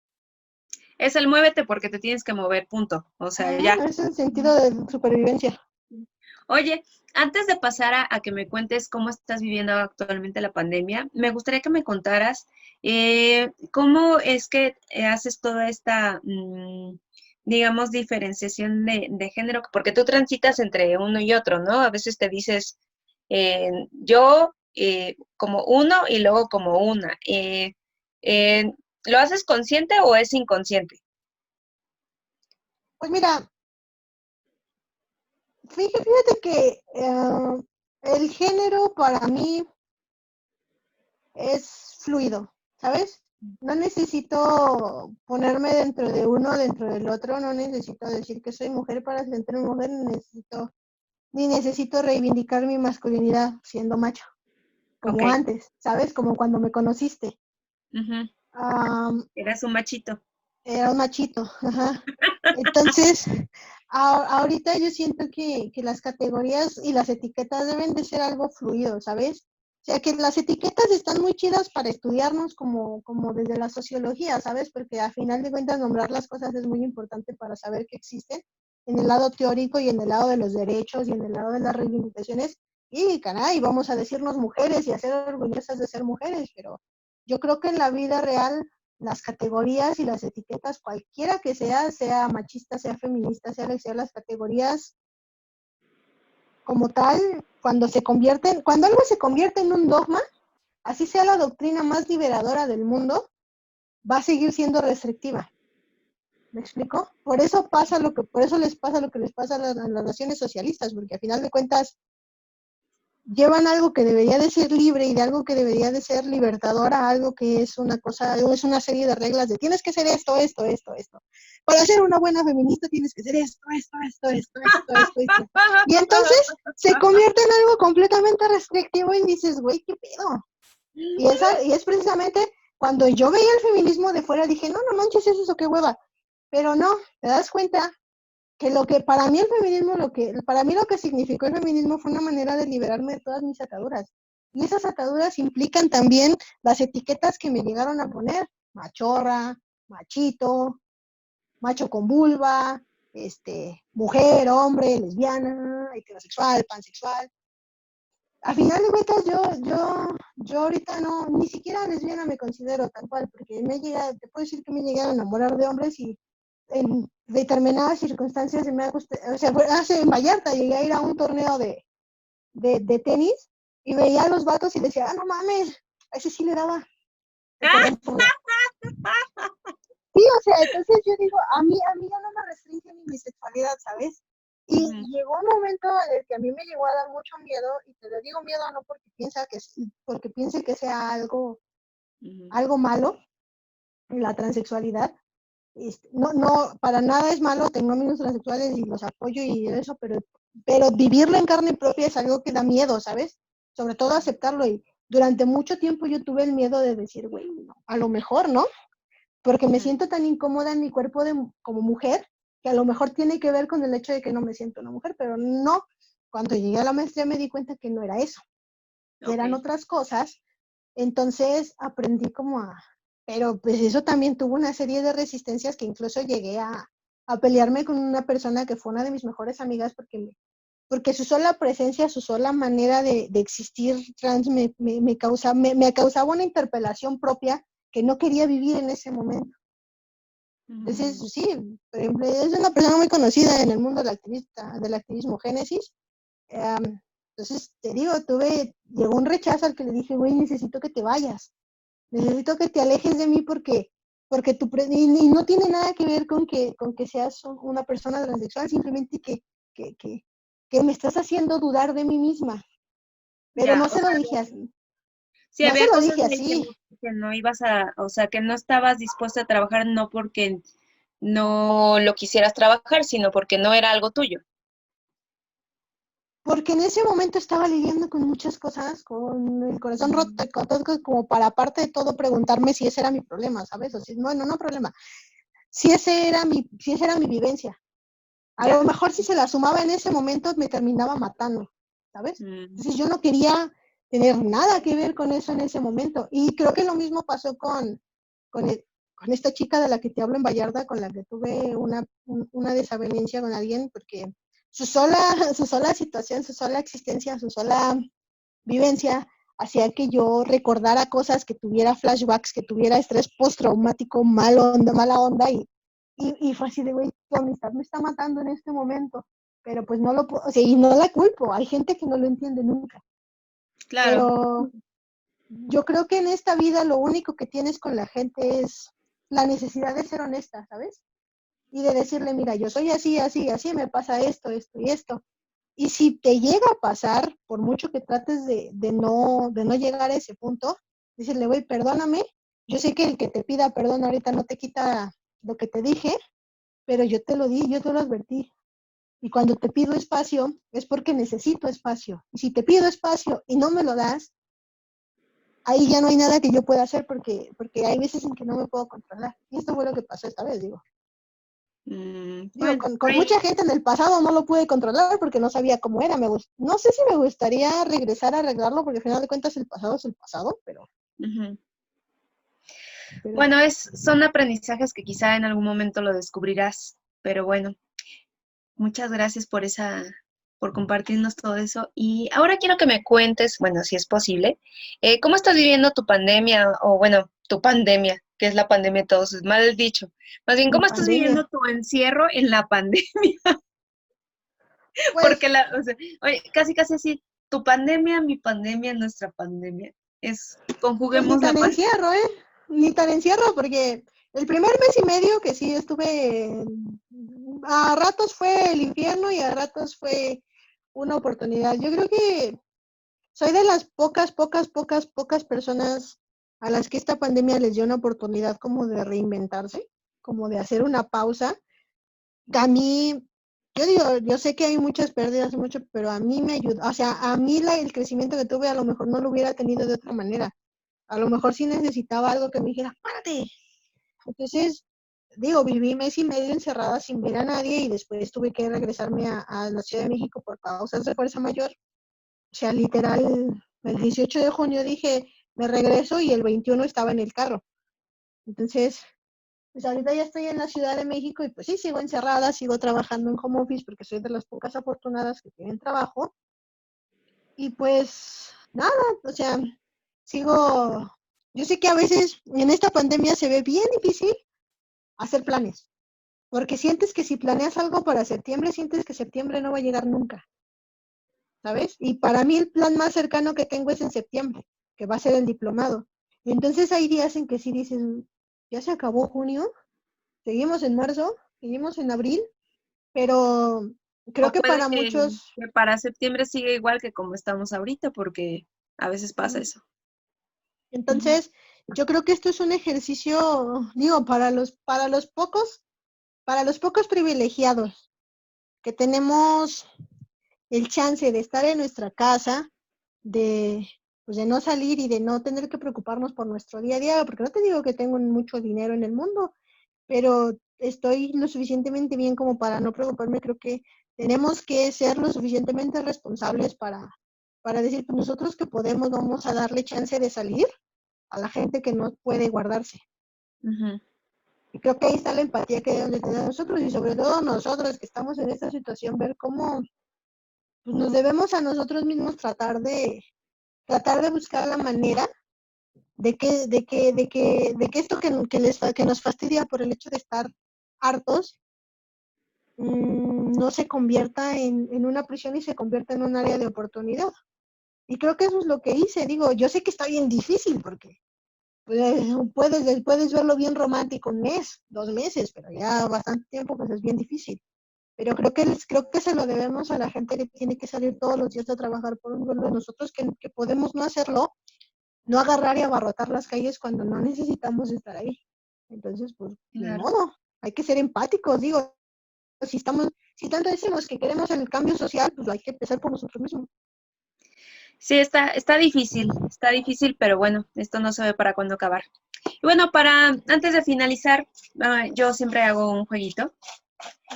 Es el muévete porque te tienes que mover, punto. O sea, ya. Es el sentido de supervivencia. Oye, antes de pasar a que me cuentes cómo estás viviendo actualmente la pandemia, me gustaría que me contaras cómo es que haces toda esta, digamos, diferenciación de género, porque tú transitas entre uno y otro, ¿no? A veces te dices yo como uno y luego como una. Eh, ¿Lo haces consciente o es inconsciente? Pues mira, fíjate que el género para mí es fluido, ¿sabes? No necesito ponerme dentro de uno, dentro del otro, no necesito decir que soy mujer para sentirme mujer, ni necesito reivindicar mi masculinidad siendo macho, Ok. como antes, ¿sabes? Como cuando me conociste. Ujú. Am, Eras un machito. Era un machito, ajá. Entonces, ahorita yo siento que las categorías y las etiquetas deben de ser algo fluido, ¿sabes? O sea, que las etiquetas están muy chidas para estudiarnos como desde la sociología, ¿sabes? Porque a final de cuentas nombrar las cosas es muy importante para saber que existen en el lado teórico y en el lado de los derechos y en el lado de las reivindicaciones. Y caray, vamos a decirnos mujeres y a ser orgullosas de ser mujeres, pero yo creo que en la vida real las categorías y las etiquetas, cualquiera que sea machista, sea feminista, sea lo que sea, las categorías como tal, cuando algo se convierte en un dogma, así sea la doctrina más liberadora del mundo, va a seguir siendo restrictiva. ¿Me explico? Por eso les pasa lo que les pasa a las naciones socialistas, porque al final de cuentas llevan algo que debería de ser libre y de algo que debería de ser libertador a algo que es una cosa, es una serie de reglas de tienes que ser esto, esto, esto, esto. Para ser una buena feminista tienes que ser esto, esto, esto, esto, esto, esto, esto. Y entonces se convierte en algo completamente restrictivo y dices, güey, ¿qué pedo? Y es precisamente cuando yo veía el feminismo de fuera, dije, no, no manches, eso, qué hueva. Pero no, te das cuenta que lo que para mí el feminismo, para mí lo que significó el feminismo fue una manera de liberarme de todas mis ataduras. Y esas ataduras implican también las etiquetas que me llegaron a poner, machorra, machito, macho con vulva, mujer, hombre, lesbiana, heterosexual, pansexual. A final de cuentas, yo ahorita no, ni siquiera lesbiana me considero tal cual, porque te puedo decir que me llegué a enamorar de hombres y en determinadas circunstancias se me ha gustado, o sea, hace en Vallarta llegué a ir a un torneo de tenis y veía a los vatos y decía, ah, no mames, a ese sí le daba, perdón por la... Sí, o sea, entonces yo digo, a mí ya no me restringe ni mi sexualidad, ¿sabes? Y Ujú, llegó un momento en el que a mí me llegó a dar mucho miedo, y te lo digo miedo no porque piense que sea ujú. algo malo, la transexualidad. No, no, para nada es malo, tengo amigos transexuales y los apoyo y eso, pero vivirlo en carne propia es algo que da miedo, ¿sabes? Sobre todo aceptarlo. Y durante mucho tiempo yo tuve el miedo de decir, güey, no, a lo mejor, ¿no? Porque me Ujú. siento tan incómoda en mi cuerpo como mujer, que a lo mejor tiene que ver con el hecho de que no me siento una mujer, pero no. Cuando llegué a la maestría me di cuenta que no era eso, que Ok. eran otras cosas. Entonces aprendí como pero pues eso también tuvo una serie de resistencias que incluso llegué a pelearme con una persona que fue una de mis mejores amigas porque su sola presencia, su sola manera de existir trans me causaba una interpelación propia que no quería vivir en ese momento. Entonces, Mm, sí, por ejemplo, es una persona muy conocida en el mundo del activismo Génesis. Entonces, te digo, llegó un rechazo al que le dije, güey, necesito que te vayas, necesito que te alejes de mí porque y no tiene nada que ver con que seas una persona transexual, simplemente que, que, que me estás haciendo dudar de mí misma. Pero ya, no o se lo sea, dije así, sí, no se había lo cosas dije ahí así, que no ibas a, o sea, que no estabas dispuesta a trabajar no porque no lo quisieras trabajar, sino porque no era algo tuyo. porque en ese momento estaba lidiando con muchas cosas, con el corazón roto, Mm, con todo, como para aparte de todo preguntarme si ese era mi problema, ¿sabes? O si, bueno, no problema, si esa era mi vivencia. A lo ya. mejor si se la sumaba en ese momento me terminaba matando, ¿sabes? Mm, Entonces yo no quería tener nada que ver con eso en ese momento. Y creo que lo mismo pasó con, el, con esta chica de la que te hablo en Vallarta, con la que tuve una desavenencia con alguien, porque su sola, su sola situación, su sola existencia, su sola vivencia hacía que yo recordara cosas, que tuviera flashbacks, que tuviera estrés postraumático, mala onda, y fue así de, güey, tu amistad me está matando en este momento, pero pues no lo puedo, o sea, y no la culpo, hay gente que no lo entiende nunca, claro. pero yo creo que en esta vida lo único que tienes con la gente es la necesidad de ser honesta, ¿sabes? Y de decirle, mira, yo soy así, así, así, me pasa esto, esto y esto. Y si te llega a pasar, por mucho que trates de no llegar a ese punto, decirle, güey, perdóname, Yo sé que el que te pida perdón ahorita no te quita lo que te dije, pero yo te lo di, yo te lo advertí. Y cuando te pido espacio es porque necesito espacio. Y si te pido espacio y no me lo das, ahí ya no hay nada que yo pueda hacer porque hay veces en que no me puedo controlar. Y esto fue lo que pasó esta vez, digo. Digo, Bueno, con mucha gente en el pasado no lo pude controlar porque no sabía cómo era. No sé si me gustaría regresar a arreglarlo porque al final de cuentas el pasado es el pasado, ujú. pero Bueno, son aprendizajes que quizá en algún momento lo descubrirás, pero bueno, muchas gracias por compartirnos todo eso. Y ahora quiero que me cuentes, bueno, si es posible, ¿cómo estás viviendo tu pandemia? O bueno, tu pandemia, que es la pandemia de todos, es mal dicho. Más bien, mi ¿cómo estás viviendo pandemia. tu encierro en la pandemia? Porque Pues o sea, oye, casi casi así, tu pandemia, mi pandemia, nuestra pandemia. Pues ni Conjuguemos la tan pandemia. encierro, ¿eh? Ni tan encierro, porque el primer mes y medio que sí estuve, a ratos fue el infierno y a ratos fue una oportunidad. Yo creo que soy de las pocas personas a las que esta pandemia les dio una oportunidad como de reinventarse, como de hacer una pausa. A mí, yo digo, yo sé que hay muchas pérdidas, mucho, pero a mí me ayudó, o sea, a mí el crecimiento que tuve a lo mejor no lo hubiera tenido de otra manera. A lo mejor sí necesitaba algo que me dijera, párate. Entonces, digo, viví mes y medio encerrada sin ver a nadie y después tuve que regresarme a la Ciudad de México por causas de fuerza mayor. O sea, literal, el 18 de junio dije, me regreso y el 21 estaba en el carro. Entonces, pues ahorita ya estoy en la Ciudad de México y pues sí, sigo encerrada, sigo trabajando en home office porque soy de las pocas afortunadas que tienen trabajo. Y pues nada, o sea, sigo, yo sé que a veces en esta pandemia se ve bien difícil hacer planes, porque sientes que si planeas algo para septiembre, sientes que septiembre no va a llegar nunca, ¿sabes? Y para mí el plan más cercano que tengo es en septiembre, que va a ser el diplomado. Y entonces hay días en que sí dices, ya se acabó junio, seguimos en marzo, seguimos en abril, pero creo O que puede para muchos, que para septiembre siga igual que como estamos ahorita, porque a veces pasa eso. Ujú, entonces yo creo que esto es un ejercicio, digo, para los pocos privilegiados que tenemos el chance de estar en nuestra casa, de, pues de no salir y de no tener que preocuparnos por nuestro día a día, porque no te digo que tengo mucho dinero en el mundo, pero estoy lo suficientemente bien como para no preocuparme. Creo que tenemos que ser lo suficientemente responsables para decir, pues nosotros que podemos vamos a darle chance de salir a la gente que no puede guardarse. ujú. Y creo que ahí está la empatía que debemos de tener nosotros y sobre todo nosotros que estamos en esta situación, ver cómo pues, nos debemos a nosotros mismos tratar de buscar la manera de que esto que nos fastidia por el hecho de estar hartos, no se convierta en una prisión y se convierta en un área de oportunidad. Y creo que eso es lo que hice. Digo, yo sé que está bien difícil porque pues, puedes verlo bien romántico un mes, 2 meses, pero ya bastante tiempo pues es bien difícil. Pero creo que se lo debemos a la gente que tiene que salir todos los días a trabajar por un vuelo de nosotros que podemos no hacerlo, no agarrar y abarrotar las calles cuando no necesitamos estar ahí. Entonces, pues, ni Claro. modo, hay que ser empáticos, digo, si tanto decimos que queremos el cambio social, pues hay que empezar por nosotros mismos. Sí, está difícil, pero bueno, esto no se ve para cuándo acabar. Y bueno, antes de finalizar, yo siempre hago un jueguito.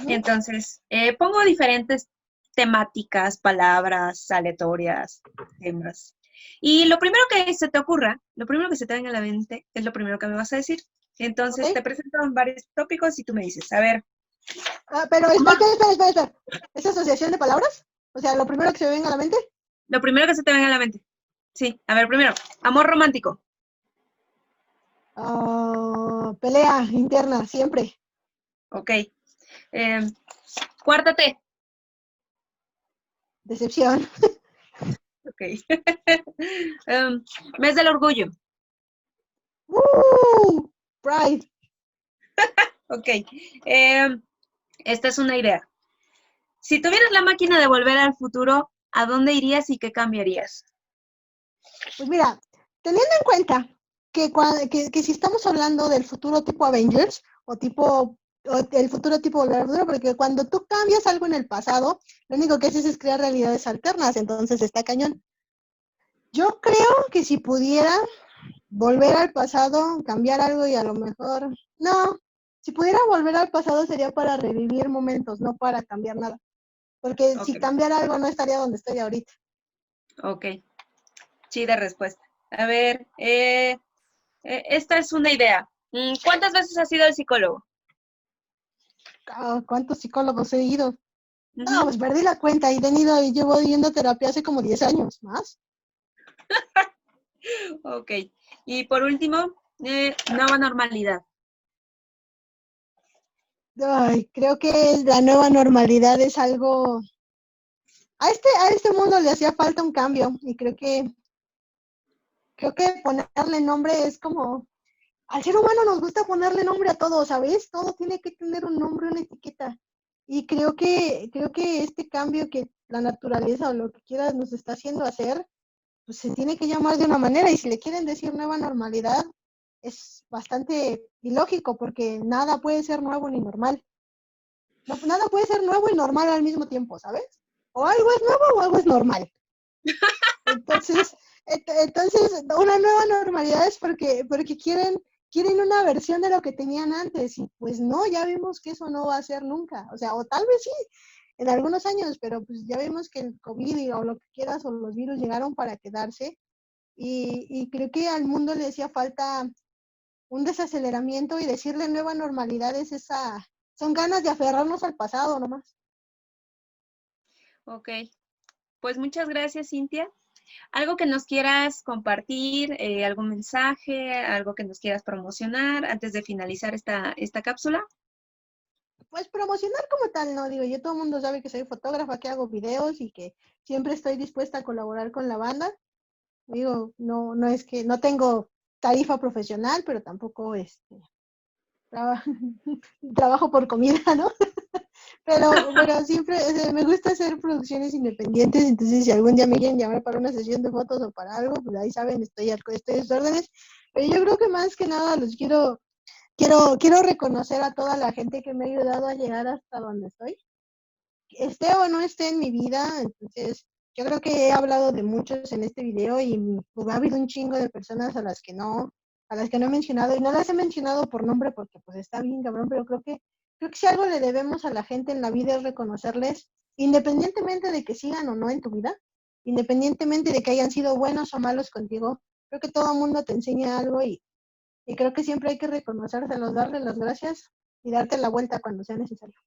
Uh-huh. Entonces, pongo diferentes temáticas, palabras aleatorias, temas. Y lo primero que se te ocurra, lo primero que se te venga a la mente, es lo primero que me vas a decir. ¿Ok? Entonces, te presento varios tópicos y tú me dices, a ver, Pero amor, espera. ¿Es asociación de palabras? O sea, lo primero que se me venga a la mente, lo primero que se te venga a la mente. Sí, a ver, primero, amor romántico. pelea interna, siempre. Ok. Eh, cuártate. Decepción. Ok. Em, mes del orgullo. Pride. Ok. Esta es una idea. Si tuvieras la máquina de volver al futuro, ¿a dónde irías y qué cambiarías? Pues mira, teniendo en cuenta que si estamos hablando del futuro tipo Avengers o el futuro tipo Volver al Futuro, porque cuando tú cambias algo en el pasado, lo único que haces es crear realidades alternas, entonces está cañón. Yo creo que si pudiera volver al pasado, cambiar algo y a lo mejor, no, si pudiera volver al pasado sería para revivir momentos, no para cambiar nada, porque Ok, si cambiara algo no estaría donde estoy ahorita. ok. Chida respuesta. A ver, esta es una idea. ¿Cuántas veces has ido al psicólogo? ¿Cuántos psicólogos he ido? No, Ujú. pues perdí la cuenta y tenido y llevo yendo a terapia hace como 10 años más. Ok. Y por último, nueva normalidad. Ay, creo que la nueva normalidad es algo. A este mundo le hacía falta un cambio y creo que ponerle nombre es como. Al ser humano nos gusta ponerle nombre a todo, ¿sabes? Todo tiene que tener un nombre, una etiqueta. Y creo que este cambio que la naturaleza o lo que quieras nos está haciendo hacer, pues se tiene que llamar de una manera. Y si le quieren decir nueva normalidad, es bastante ilógico porque nada puede ser nuevo ni normal. No, nada puede ser nuevo y normal al mismo tiempo, ¿sabes? O algo es nuevo o algo es normal. Entonces, entonces una nueva normalidad es porque quieren una versión de lo que tenían antes y pues no, ya vimos que eso no va a ser nunca. O sea, o tal vez sí, en algunos años, pero pues ya vimos que el COVID o lo que quieras o los virus llegaron para quedarse y creo que al mundo le hacía falta un desaceleramiento y decirle nueva normalidad es son ganas de aferrarnos al pasado nomás. Ok. Pues muchas gracias, Cintia. ¿Algo que nos quieras compartir, algún mensaje, algo que nos quieras promocionar antes de finalizar esta cápsula? Pues promocionar como tal, no digo, yo todo el mundo sabe que soy fotógrafa, que hago videos y que siempre estoy dispuesta a colaborar con la banda. Digo, no es que no tengo tarifa profesional, pero tampoco traba- trabajo por comida, ¿no? Pero siempre me gusta hacer producciones independientes, entonces si algún día me quieren llamar para una sesión de fotos o para algo, pues ahí saben, estoy a sus órdenes. Pero yo creo que más que nada los quiero reconocer a toda la gente que me ha ayudado a llegar hasta donde estoy, esté o no esté en mi vida. Entonces yo creo que he hablado de muchos en este video y pues, ha habido un chingo de personas a las que no he mencionado y no las he mencionado por nombre porque pues está bien cabrón, pero creo que si algo le debemos a la gente en la vida es reconocerles, independientemente de que sigan o no en tu vida, independientemente de que hayan sido buenos o malos contigo, creo que todo el mundo te enseña algo y creo que siempre hay que reconocérselos, darle las gracias y darte la vuelta cuando sea necesario.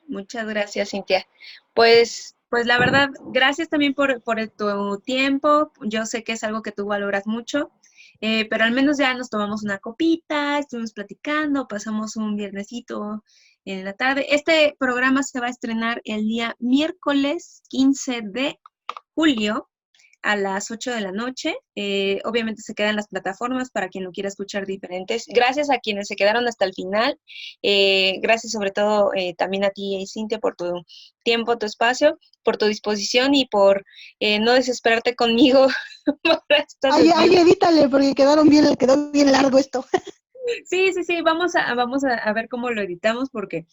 Muchas gracias, Cintia. Pues la verdad, gracias también por tu tiempo. Yo sé que es algo que tú valoras mucho, pero al menos ya nos tomamos una copita, estuvimos platicando, pasamos un viernesito en la tarde. Este programa se va a estrenar el día miércoles 15 de julio a las 8 de la noche. Obviamente se quedan las plataformas para quien lo quiera escuchar diferentes. Gracias a quienes se quedaron hasta el final. Gracias sobre todo también a ti, Cintia, por tu tiempo, tu espacio, por tu disposición y por no desesperarte conmigo para esta Ay, sesión. edítale, porque quedó bien largo esto. Sí, sí, sí, vamos a ver cómo lo editamos porque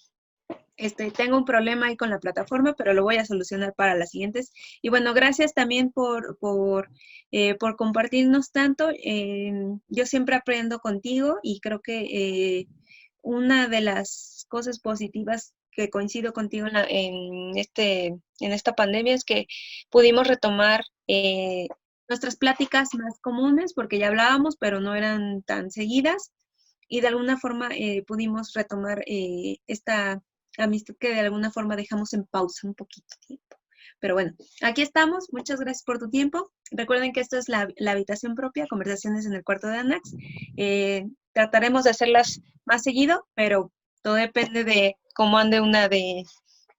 tengo un problema ahí con la plataforma, pero lo voy a solucionar para las siguientes. Y bueno, gracias también por compartirnos tanto. Yo siempre aprendo contigo y creo que una de las cosas positivas que coincido contigo en esta pandemia es que pudimos retomar nuestras pláticas más comunes, porque ya hablábamos, pero no eran tan seguidas, y de alguna forma pudimos retomar esta amistad que de alguna forma dejamos en pausa un poquito tiempo. Pero bueno, aquí estamos. Muchas gracias por tu tiempo. Recuerden que esto es la habitación propia, conversaciones en el cuarto de Anax. Trataremos de hacerlas más seguido, pero todo depende de cómo ande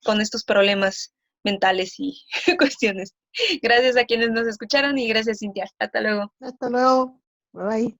con estos problemas mentales y cuestiones. Gracias a quienes nos escucharon y gracias, Cintia. Hasta luego. Hasta luego. Bye.